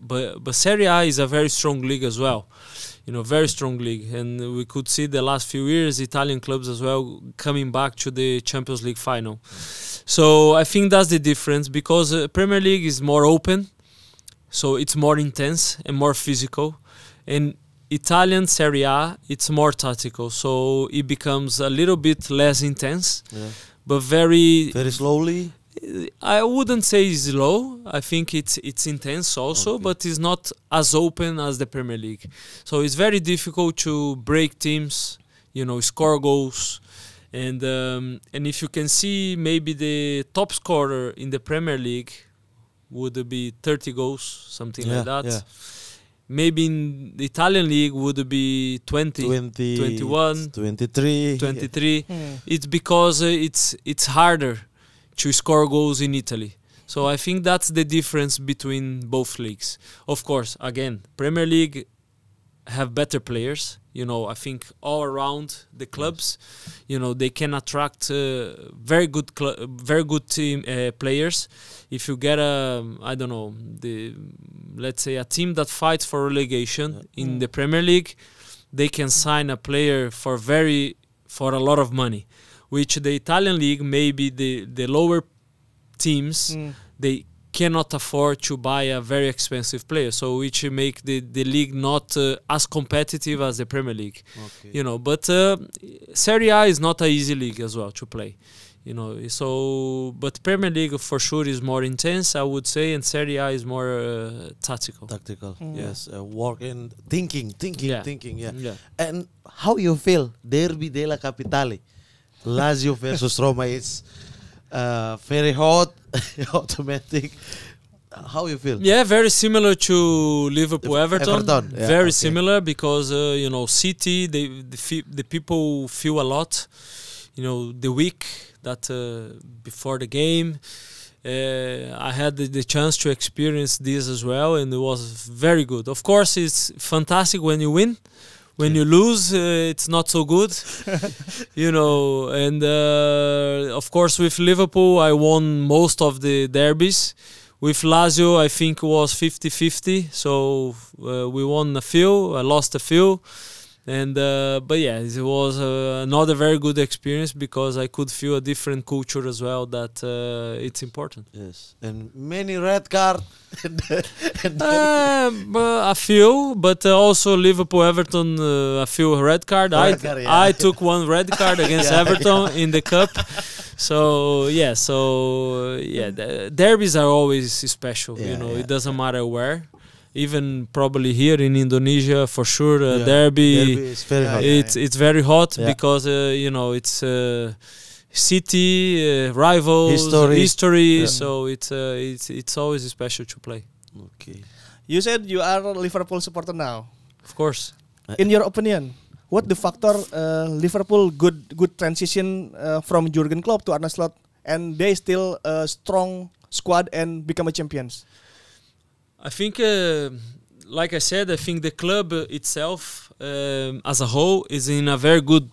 S1: But Serie A is a very strong league as well. Very strong league, and we could see the last few years Italian clubs as well coming back to the Champions League final. So I think that's the difference, because Premier League is more open, so it's more intense and more physical, and Italian Serie A it's more tactical, so it becomes a little bit less intense, but very
S2: slowly.
S1: I wouldn't say slow. I think it's intense also, but it's not as open as the Premier League. So it's very difficult to break teams, score goals, and if you can see, maybe the top scorer in the Premier League would be 30 goals, something like that. Yeah. Maybe in the Italian league would be 20, 21, 23. It's because it's harder to score goals in Italy. So I think that's the difference between both leagues. Of course, again, Premier League have better players. I think all around the clubs, they can attract very good team players. If you get let's say a team that fights for relegation in the Premier League, they can sign a player for a lot of money. Which the Italian league, maybe the lower teams, they cannot afford to buy a very expensive player, so which make the league not as competitive as the Premier League. But Serie A is not an easy league as well to play. But Premier League for sure is more intense, I would say, and Serie A is more tactical.
S2: Yes, work and thinking. Yeah. And how you feel Derby della Capitale? Lazio versus Roma is very hot, automatic. How you feel?
S1: Yeah, very similar to Liverpool Everton.
S2: Yeah,
S1: very similar, because City, the people feel a lot. The week that before the game, I had the chance to experience this as well, and it was very good. Of course, it's fantastic when you win. When you lose, it's not so good, and of course with Liverpool, I won most of the derbies. With Lazio, I think it was 50-50, so we won a few, I lost a few. And but yeah, it was another very good experience, because I could feel a different culture as well, that it's important.
S2: Yes, and many red card.
S1: A few, but also Liverpool Everton, a few red card. I took one red card against Everton in the cup. So the derbies are always special. It doesn't matter where. Even probably here in Indonesia, for sure, derby is very hot. It's very hot, because it's city rivals, history. So it's always special to play.
S2: Okay.
S3: You said you are a Liverpool supporter now.
S1: Of course.
S3: In your opinion, what the factor Liverpool good transition from Jurgen Klopp to Arne Slot, and they still a strong squad and become a champions?
S1: I think, like I said, I think the club itself, as a whole, is in a very good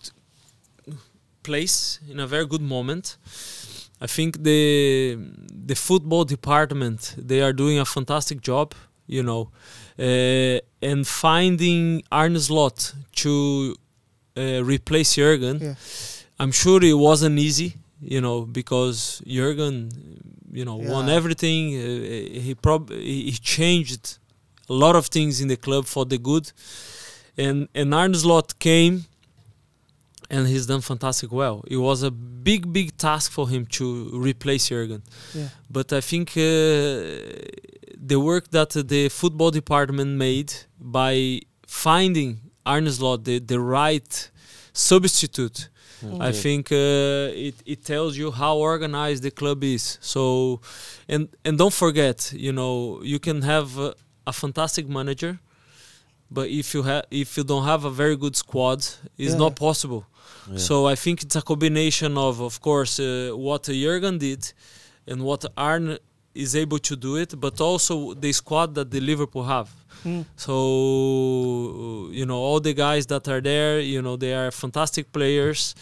S1: place, in a very good moment. I think the football department, they are doing a fantastic job, and finding Arne Slot to replace Jurgen. Yeah. I'm sure it wasn't easy, because Jurgen, won everything. He changed a lot of things in the club for the good, and Arne Slot came, and he's done fantastic well. It was a big task for him to replace Jurgen. Yeah. But I think the work that the football department made by finding Arne Slot the right substitute I think it tells you how organized the club is. So, and don't forget, you can have a fantastic manager, but if you don't have a very good squad, it's not possible. Yeah. So I think it's a combination of course, what Jurgen did and what Arne is able to do it, but also the squad that the Liverpool have. So, all the guys that are there, they are fantastic players.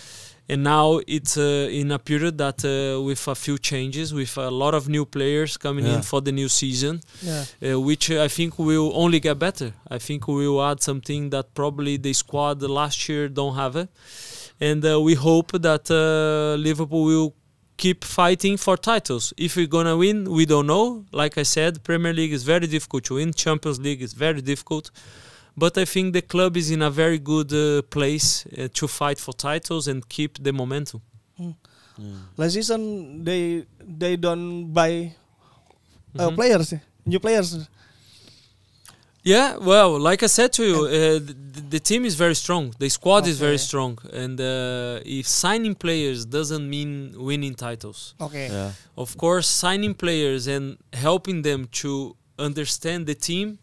S1: And now it's in a period that with a few changes, with a lot of new players coming in for the new season, which I think will only get better. I think we will add something that probably the squad last year don't have it. And we hope that Liverpool will keep fighting for titles. If we're gonna win, we don't know. Like I said, Premier League is very difficult to win. Champions League is very difficult. But I think the club is in a very good place to fight for titles and keep the momentum.
S3: Last season, they don't buy players, new players.
S1: Yeah, well, like I said to you, the team is very strong. The squad is very strong. And if signing players doesn't mean winning titles. Of course, signing players and helping them to understand the team,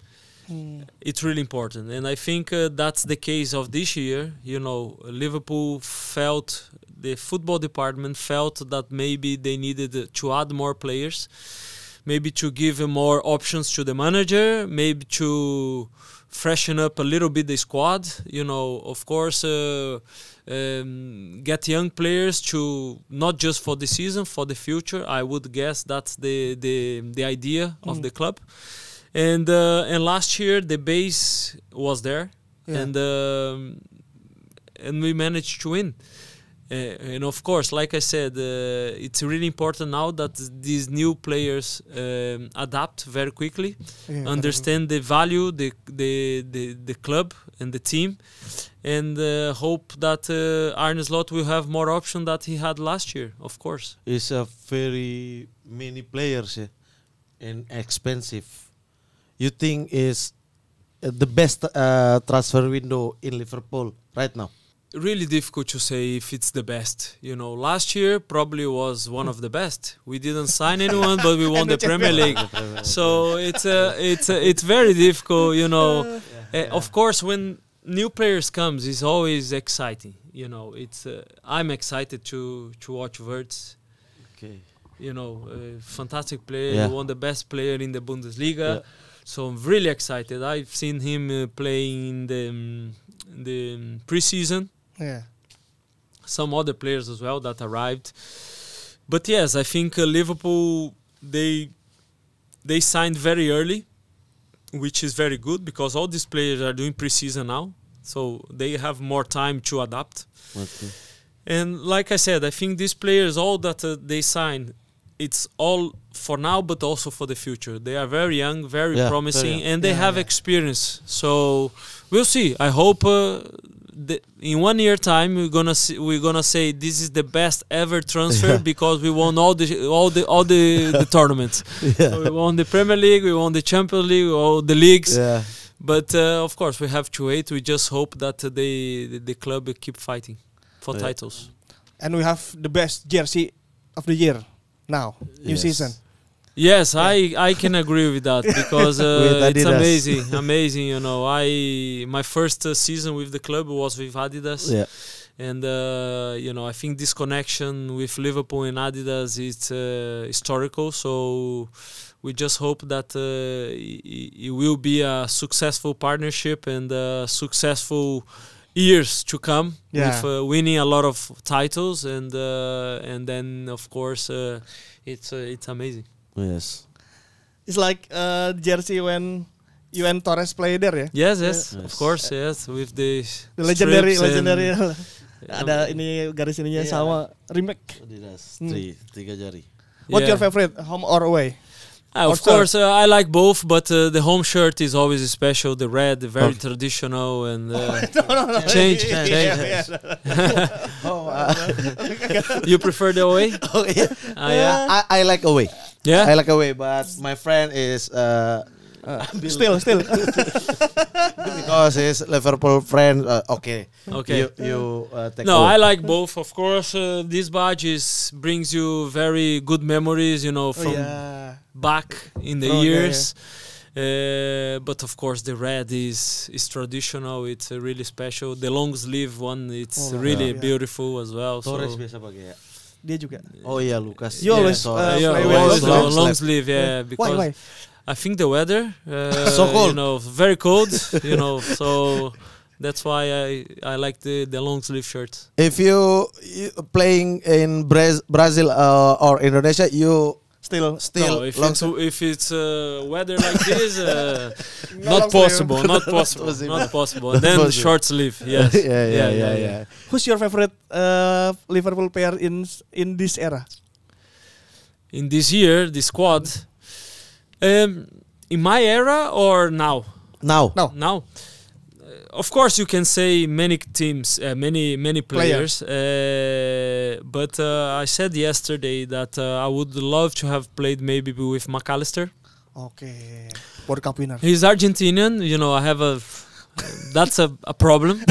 S1: it's really important. And I think that's the case of this year. Liverpool felt, the football department felt that maybe they needed to add more players. Maybe to give more options to the manager, maybe to freshen up a little bit the squad. Of course, get young players to not just for the season, for the future. I would guess that's the idea of the club. And last year the base was there, and we managed to win. And of course, like I said, it's really important now that these new players adapt very quickly, understand the value, the club and the team, and hope that Arne Slot will have more options that he had last year. Of course,
S2: it's a very many players and expensive. You think is the best transfer window in Liverpool right now?
S1: Really difficult to say if it's the best. Last year probably was one of the best. We didn't sign anyone, but we won the Premier League. So it's very difficult. Of course, when new players comes, it's always exciting. I'm excited to watch Wirtz. Fantastic player. He won the best player in the Bundesliga. So I'm really excited. I've seen him playing in the preseason. Some other players as well that arrived. But yes, I think Liverpool, they signed very early, which is very good because all these players are doing preseason now. So they have more time to adapt. And like I said, I think these players, all that they sign, it's all for now, but also for the future. They are very young, very promising, and they have experience. So we'll see. I hope in 1 year time we're gonna say this is the best ever transfer because we won all the tournaments. So we won the Premier League, we won the Champions League, all the leagues. But of course we have to wait. We just hope that the club keep fighting for titles.
S3: And we have the best jersey of the year now, new season.
S1: Yes, I can agree with that because it's amazing. My first season with the club was with Adidas, and I think this connection with Liverpool and Adidas is historical. So we just hope that it will be a successful partnership and successful years to come with winning a lot of titles, and then of course it's amazing.
S2: Yes,
S3: it's like jersey when Torres played there,
S1: Yes, of course, yes, with the
S3: legendary. Ada ini garis ininya sama remake.
S2: Adidas, tiga jari.
S3: What's your favorite, home or away?
S1: Of course, I like both, but the home shirt is always special. The red, very traditional, and change. You prefer the away?
S2: I like away.
S1: Yeah,
S2: I like away, but my friend is
S3: Still.
S2: Because he's Liverpool friend. Okay.
S1: Okay.
S2: You take
S1: No,
S2: over.
S1: I like both. Of course, this badge brings you very good memories, from back in the years. But of course, the red is traditional. It's really special. The long sleeve one, it's really beautiful as well.
S2: Torres
S1: So
S2: biasa pakai ya.
S3: Dia juga.
S2: Oh iya, Lucas.
S3: You always,
S2: Torres.
S3: play
S1: always
S3: with
S1: long sleeve. Yeah, because
S3: Why?
S1: I think the weather,
S2: So cold.
S1: very cold. So that's why I like the long sleeve shirt.
S2: If you playing in Brazil or Indonesia, you
S1: No,
S2: long
S1: if it's weather like this, not possible. Not possible. And then short sleeve. Yes.
S2: yeah.
S3: Who's your favorite Liverpool player in this era?
S1: In this year, the squad. In my era or now?
S2: Now.
S1: Now. Of course, you can say many teams, many players. But I said yesterday that I would love to have played maybe with McAllister.
S3: Okay. World Cup winner.
S1: He's Argentinian. I have that's a problem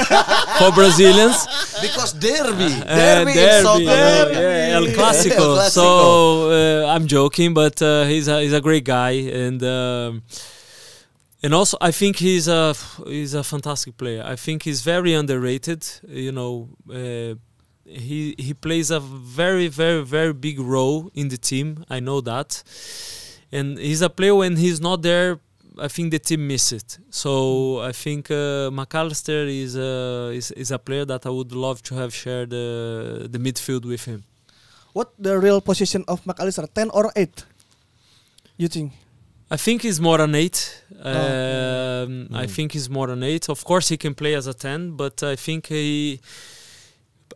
S1: for Brazilians.
S2: Because derby
S1: Derby,
S2: so good.
S1: El Clásico.
S2: El Clásico.
S1: So I'm joking, but he's a great guy, and also I think he's a fantastic player. I think he's very underrated. He plays a very, very, very big role in the team. I know that, and he's a player when he's not there. I think the team miss it. So I think McAllister is a player that I would love to have shared the midfield with him.
S3: What the real position of McAllister? 10 or 8? You think?
S1: I think he's more an 8. I think he's more an 8. Of course, he can play as a 10, but I think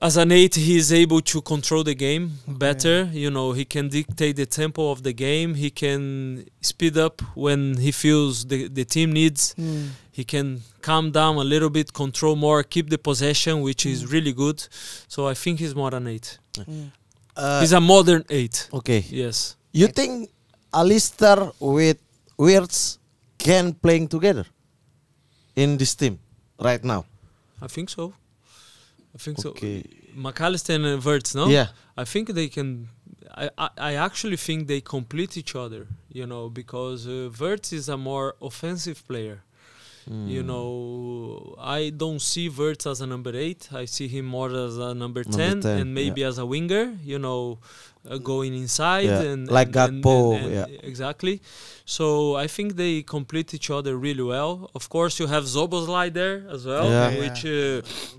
S1: as an 8, he is able to control the game better. He can dictate the tempo of the game. He can speed up when he feels the team needs. He can calm down a little bit, control more, keep the possession, which is really good. So I think he's more an 8. He's a modern 8.
S2: Okay.
S1: Yes.
S2: You think Alistair with Wirtz can playing together in this team right now?
S1: I think so.
S2: Okay.
S1: McAllister and Wirtz, no?
S2: Yeah.
S1: I think they can. I actually think they complete each other. Because Wirtz is a more offensive player. I don't see Wirtz as a number 8. I see him more as a number 10 and maybe as a winger. Going inside and
S2: like Gakpo.
S1: Exactly. So I think they complete each other really well. Of course, you have Zoboslai there as well, which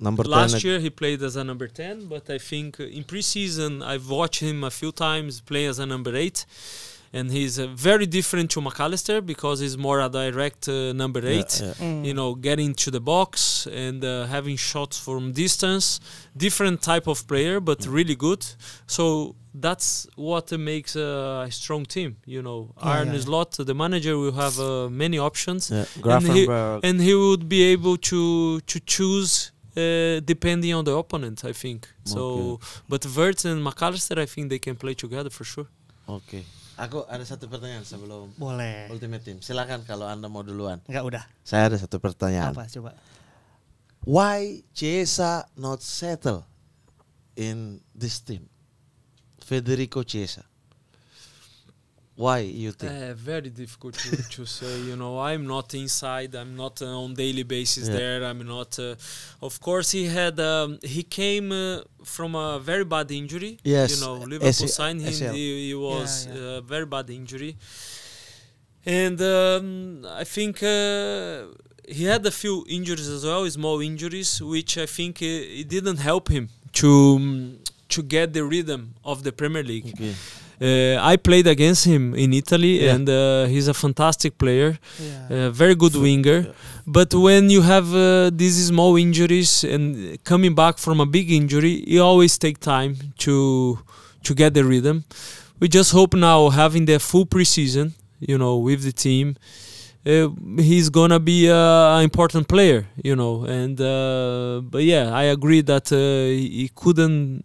S2: number
S1: last
S2: 10
S1: year he played as a number 10. But I think in preseason I've watched him a few times play as a number 8. And he's very different to McAllister because he's more a direct number 8. Getting to the box and having shots from distance. Different type of player, but really good. So that's what makes a strong team. Arne Slot, the manager, will have many options, and he would be able to choose depending on the opponent. I think so. But Wirtz and McAllister, I think they can play together for sure.
S2: Okay. Aku ada satu pertanyaan sebelum
S3: Boleh.
S2: Ultimate Team. Silakan kalau Anda mau duluan.
S3: Enggak, udah.
S2: Saya ada satu pertanyaan.
S3: Apa coba?
S2: Why Chiesa not settle in this team? Federico Chiesa. Why you think?
S1: Very difficult to say. I'm not inside. I'm not on daily basis there. I'm not. Of course, he came from a very bad injury.
S2: Yes.
S1: Liverpool signed him. He was a very bad injury, and I think he had a few injuries as well, small injuries, which I think it didn't help him to get the rhythm of the Premier League.
S2: Okay.
S1: I played against him in Italy, and he's a fantastic player, very good winger. But when you have these small injuries and coming back from a big injury, you always take time to get the rhythm. We just hope now, having the full preseason, with the team, he's gonna be an important player, And but I agree that he couldn't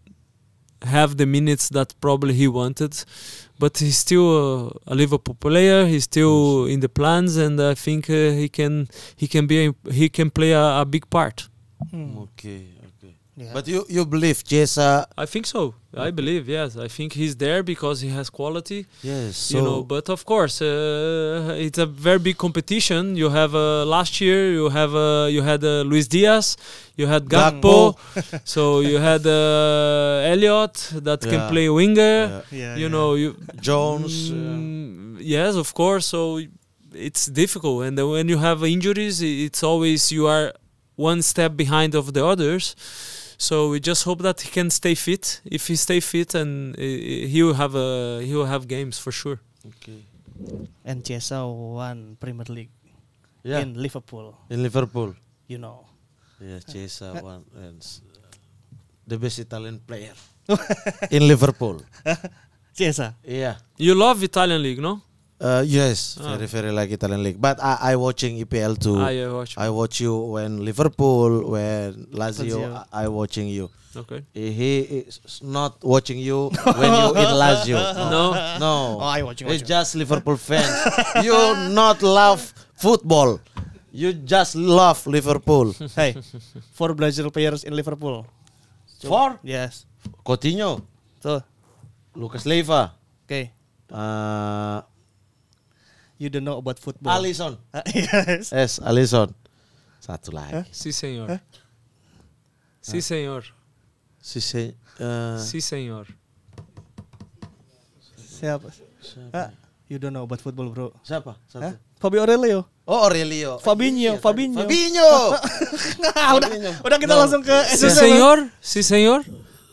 S1: have the minutes that probably he wanted, but he's still a Liverpool player. He's still in the plans, and I think he can play a big part.
S2: Okay.
S3: Yeah.
S2: But you believe Chiesa?
S1: I think so. I believe, yes. I think he's there because he has quality.
S2: Yes. So
S1: You know, but of course, it's a very big competition. You have last year, you had Luis Diaz, you had Gakpo, so you had Elliot that can play winger. You know,
S2: Jones.
S1: yes, of course. So it's difficult, and then when you have injuries, it's always you are one step behind of the others. So we just hope that he can stay fit. If he stay fit, and he will have games for sure.
S2: Okay.
S3: And Chiesa won Premier League
S2: Yeah.
S3: in Liverpool.
S2: In Liverpool.
S3: You know.
S2: Yeah, Chiesa won and the best Italian player in Liverpool.
S3: Chiesa.
S2: Yeah.
S1: You love Italian league, no?
S2: Yes, very like Italian league. But I watching EPL too.
S1: I watch.
S2: I watch you when Liverpool, when Lazio.
S3: Lazio.
S2: I watching you.
S1: Okay.
S2: He is not watching you when you in Lazio. No.
S3: Oh, I watching.
S2: It's just Liverpool fans. You not love football. You just love Liverpool.
S3: Hey, 4 Brazil players in Liverpool.
S2: 4?
S3: Yes.
S2: Coutinho,
S3: So,
S2: Lucas Leiva,
S3: okay. You don't know about football.
S2: Alisson.
S3: Yes.
S2: Yes, Alisson. Satu lagi.
S1: Sí, señor. Sí, señor. Sí, señor.
S3: Siapa? You don't know about football, bro.
S2: Siapa? Satu.
S3: Fabio Aurelio.
S2: Oh, Aurelio.
S3: Fabinho.
S2: Iya, Fabinho.
S3: Udah kita langsung ke
S1: Sí, señor. Sí, señor.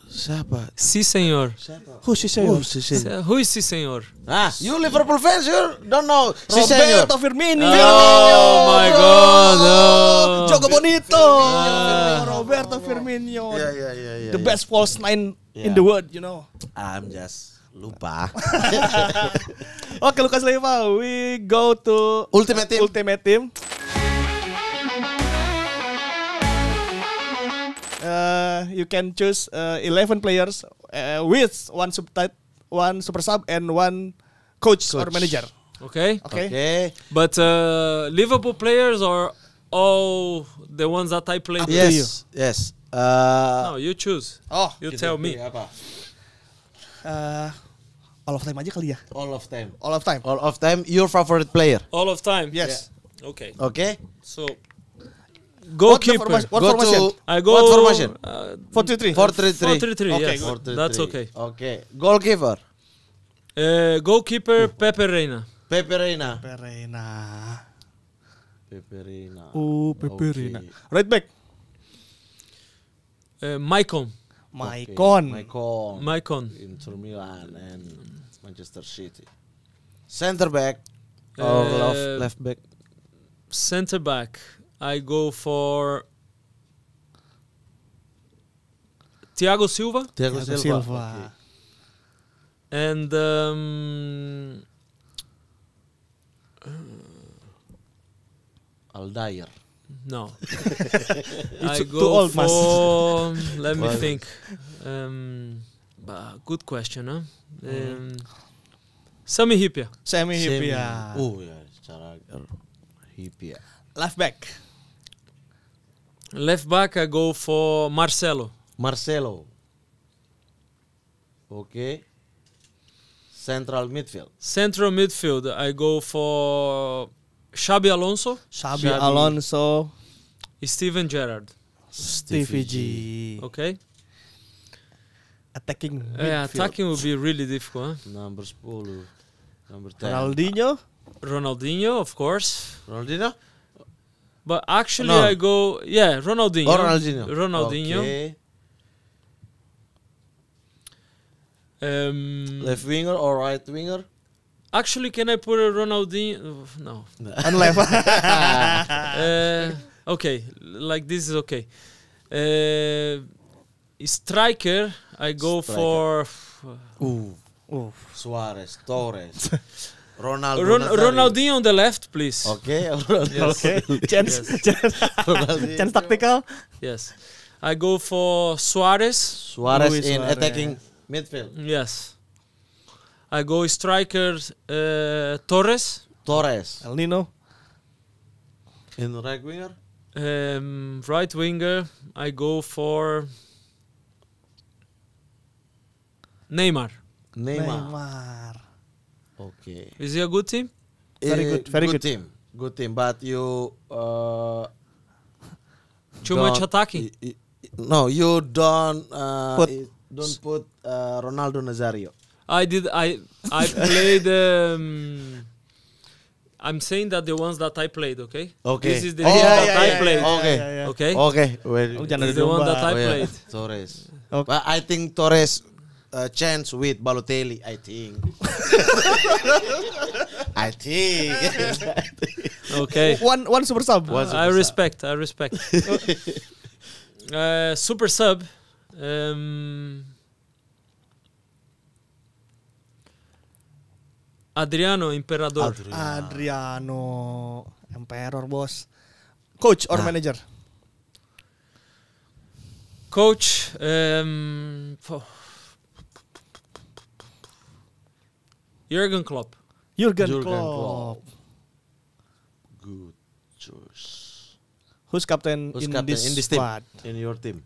S2: Siapa?
S1: Sí, señor.
S3: Who's he saying?
S1: Who is sí, señor?
S2: Ah, you Liverpool fans, you don't know. Si senor.
S3: Roberto Firmino.
S1: Oh my God! Oh.
S3: Jogo Bonito. Roberto Firmino.
S2: Yeah.
S3: The best false nine in the world, you know.
S2: I'm just lupa.
S3: Okay, Lucas Leiva, we go to
S2: Ultimate Team.
S3: You can choose 11 players with one super sub and one coach. Or manager.
S1: Okay.
S2: Okay.
S1: But Liverpool players are all the ones that I played.
S2: Yes.
S1: No, you choose.
S3: Oh,
S1: You tell me.
S2: Apa?
S3: all of time aja kali ya.
S2: All of time.
S3: All of time.
S2: All of time. Your favorite player.
S1: All of time.
S3: Yes.
S1: Okay.
S2: Okay.
S1: So goalkeeper.
S3: What
S2: Go
S3: formation?
S2: to
S1: I go.
S2: what formation?
S3: 4-3-3.
S2: 4-3-3.
S1: 4-3-3.
S3: Okay,
S1: Yes,
S3: good.
S1: that's okay.
S2: Okay. Goalkeeper.
S1: Goalkeeper Pepe Reina.
S2: Pepe Reina.
S3: Perena.
S2: Okay.
S3: Right back.
S1: Maicon.
S3: Maicon.
S2: Inter Milan and Manchester City. Center back or left back.
S1: Center back. I go for Thiago Silva
S2: Thiago Silva. Okay.
S1: and
S2: Aldair.
S1: no.
S3: It's
S1: I
S3: too
S1: go
S3: old, Mas.
S1: for let me think. Good question, huh? Sami Hyypiä.
S3: Sami Hyypiä.
S2: Oh ya, secara Hyypiä.
S3: Left back.
S1: Left back, I go for Marcelo.
S2: Okay. Central midfield.
S1: Central midfield, I go for Xabi Alonso,
S3: Xabi Alonso.
S1: Steven Gerrard.
S3: Stevie G.
S1: Okay.
S3: Attacking
S1: Yeah,
S3: midfield.
S1: attacking will be really difficult. Huh?
S2: Number 10. Number 10.
S1: Ronaldinho, of course.
S2: Ronaldinho?
S1: But actually,
S2: No.
S1: I go Ronaldinho.
S2: Oh, Ronaldinho.
S1: Ronaldinho.
S2: Okay.
S1: Um,
S2: Left winger or right winger?
S1: Actually, can I put a Ronaldinho? No.
S3: On left.
S1: Okay, like this is okay. Striker, I go for
S2: Suarez, Torres, Ronaldo.
S1: Ronaldinho on the left, please.
S2: Okay.
S3: Okay. Chance tactical.
S1: Yes. I go for Suarez.
S2: Suarez
S3: Luis
S2: in
S3: Suarez.
S2: attacking midfield.
S1: Yes. I go striker Torres.
S2: Torres.
S3: El Nino.
S2: In right winger.
S1: Right winger, I go for Neymar.
S2: Neymar. Okay.
S1: Is he a good team?
S3: Very good, very good.
S2: team. Good team, but you
S1: Too much attacking.
S2: No, you don't
S3: Put-
S2: don't put Ronaldo Nazario.
S1: I played. I'm saying that the ones that I played, okay?
S2: Okay.
S1: This is the
S2: Oh,
S1: team
S2: yeah,
S1: that
S2: yeah,
S1: I
S2: yeah,
S1: played.
S2: Okay.
S1: Okay.
S2: Okay.
S3: Oh, jangan
S1: This is
S3: ada
S1: the one
S3: domba.
S1: that I played.
S2: Torres.
S3: Okay.
S2: But I think Torres chance with Balotelli. I think. I think.
S1: Okay.
S3: One super sub.
S2: One super
S1: I
S2: sub.
S1: respect. Super sub. Adriano Imperador.
S3: Adriano Emperor, bos. Coach or manager?
S1: Coach. Jurgen Klopp.
S3: Jurgen
S2: Jurgen
S3: Klopp.
S2: Klopp. Good choice.
S3: Who's captain
S2: Who's
S3: in
S2: captain
S3: this
S2: in this team?
S3: squad?
S2: In your team.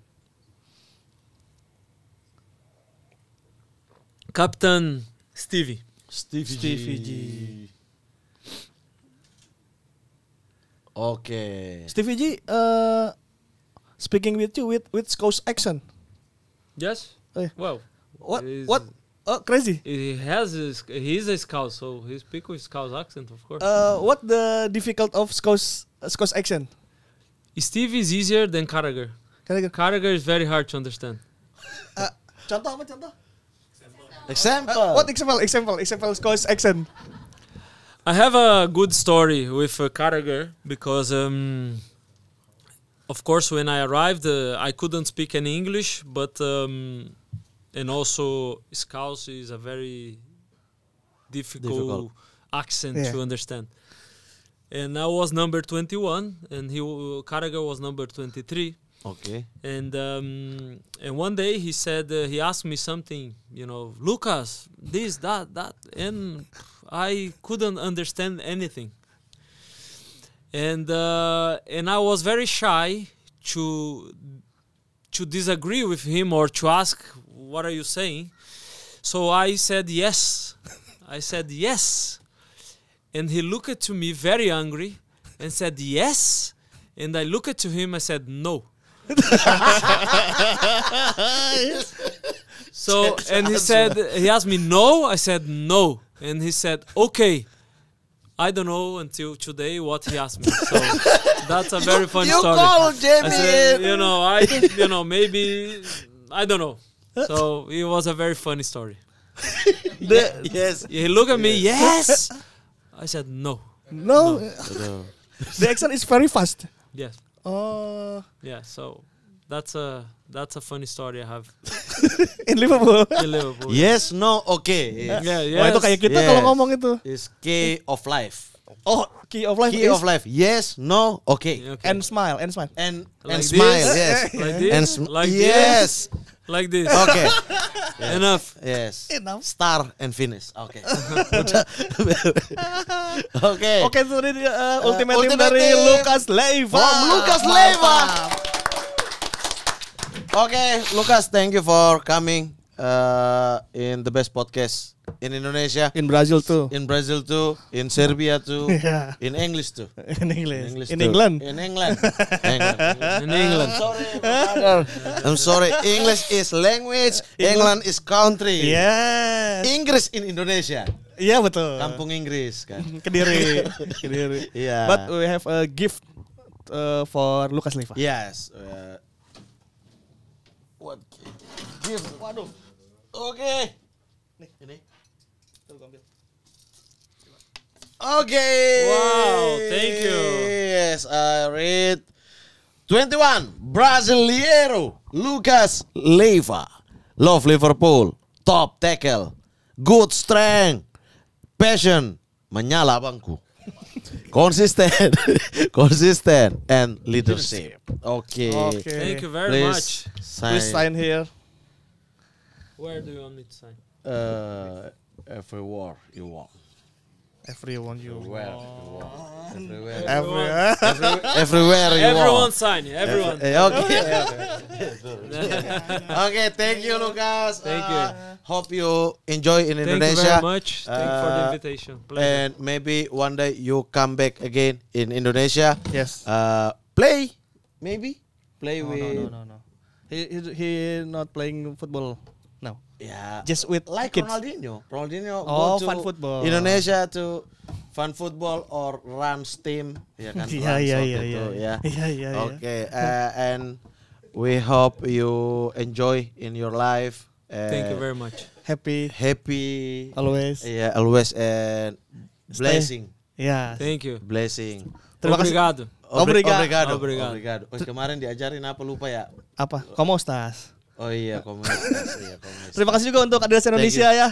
S1: Captain Stevie.
S3: Stevie G.
S2: Okay.
S3: Stevie G, speaking with you with Scouse accent.
S1: Yes.
S3: Eh.
S1: Well.
S3: What?
S1: He's-
S3: What? Oh, crazy.
S1: He's a scout, so he speaks with scout accent, of course.
S3: What the difficult of Scouse accent?
S1: Steve is easier than Carragher. Carragher is very hard to understand.
S3: Contoh apa contoh?
S2: Example.
S3: What example Scouse accent?
S1: I have a good story with Carragher because, of course, when I arrived, I couldn't speak any English, but and also Scouse is a very difficult accent to understand. And I was number 21, and Carragher was number 23.
S2: Okay.
S1: And one day he said, he asked me something, Lucas, this, that, and I couldn't understand anything. And I was very shy to disagree with him or to ask, what are you saying? So I said yes. And he looked to me very angry and said yes. And I looked to him and said no. So, and he asked me no. I said no. And he said, okay. I don't know until today what he asked me. So that's a very funny story.
S2: You call Jamie.
S1: I said, maybe, I don't know. So it was a very funny story.
S2: Yes.
S1: He looked at me, yes. I said no.
S3: No. The accent is very fast.
S1: Yes.
S3: Oh,
S1: Yeah. So that's a funny story I have
S3: in Liverpool.
S1: in Liverpool.
S2: Yes, no, okay.
S1: Yeah.
S3: Wah, itu kayak kita kalau
S2: Yes.
S3: ngomong itu.
S2: It's key of life.
S3: Oh, key of life
S2: Key
S3: is
S2: of life. Yes, no, okay.
S1: Okay.
S3: and smile.
S2: And
S1: Like
S2: smile.
S1: this?
S2: Yes.
S1: Like this?
S2: And
S1: Like
S2: yes.
S1: Like this.
S2: Okay.
S1: Enough.
S2: Yes.
S3: Enough.
S2: Start and finish. Okay. Okay.
S3: Oke, itu tadi ultimate team
S2: Ultimate
S3: dari
S2: team.
S3: Lucas Leiva.
S2: From Lucas Leiva. Okay, Lucas, thank you for coming in the best podcast in Indonesia,
S3: In Brazil too.
S2: in Brazil too, in Serbia too,
S3: Yeah.
S2: in English too.
S3: In English. In
S2: too.
S3: England.
S2: In England.
S1: In England.
S2: Sorry, brother. I'm sorry. English is language. England is country.
S3: Yes.
S2: Inggris in Indonesia.
S3: Iya betul.
S2: Kampung Inggris kan.
S3: Kediri. Kediri.
S2: Iya.
S3: But we have a gift for Lucas Leiva.
S2: Yes. What gift?
S3: Waduh.
S2: Okay.
S3: Ini. Tuh, gua ambil.
S2: Okay.
S1: Wow, thank you.
S2: Yes, I read 21. Brasileiro Lucas Leiva. Love Liverpool. Top tackle. Good strength. Passion. Menyala bangku. Consistent. Consistent and leadership. Okay.
S3: Okay.
S1: Thank you very much.
S3: Please sign here.
S1: Where do you want me to sign?
S2: everywhere you walk.
S3: Everyone you
S2: Everywhere.
S3: Everywhere.
S2: Everywhere you
S1: Everyone
S2: walk.
S1: sign, everyone.
S2: Okay. Okay, thank you, Lucas.
S1: Thank you.
S2: Hope you enjoy in
S1: Thank
S2: Indonesia.
S1: you very much. Thank you for the invitation. Pleasure.
S2: And maybe one day you come back again in Indonesia.
S3: Yes.
S2: Play, maybe play
S3: No.
S2: with.
S3: He not playing football now.
S2: Yeah,
S3: Just with
S2: like
S3: kids.
S2: Ronaldinho. Ronaldinho
S3: Oh,
S2: go to
S3: fun football.
S2: Indonesia to fun football or Rams team. Ya kan?
S3: Iya.
S2: Rams Okay, and we hope you enjoy in your life.
S1: Thank you very much.
S3: Happy
S2: Always.
S3: always.
S2: Yeah, always and blessing.
S3: Ya.
S1: Thank you.
S2: Blessing.
S3: Terima kasih.
S1: Obrigado.
S3: Obrigado.
S2: Obrigado. Oh, kemarin diajarin apa lupa ya?
S3: Apa? Como estás?
S2: Oh iya, komunitas.
S3: Terima kasih juga untuk Adidas Indonesia ya.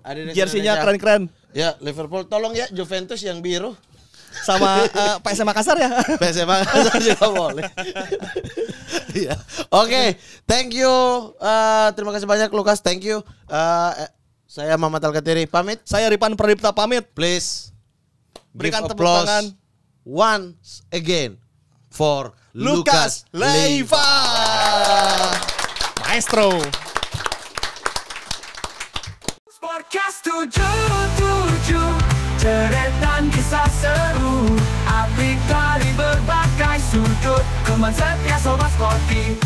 S2: Adidas
S3: Jersey-nya
S2: Indonesia.
S3: keren-keren.
S2: Ya, Liverpool tolong ya Juventus yang biru.
S3: Sama PSM Makassar ya.
S2: PSM Makassar juga boleh. Iya. Oke, thank you. Terima kasih banyak Lukas, thank you. Saya Mamat Alkatiri pamit.
S3: Saya Riphan Pradipta pamit.
S2: Please
S3: Berikan
S2: give
S3: tepuk
S2: applause
S3: tangan
S2: once again for
S3: Lucas Leiva. Maestro.
S4: Podcast 77, cerita kisah seru, apik dari berbagai sudut, teman setia sobat sporty.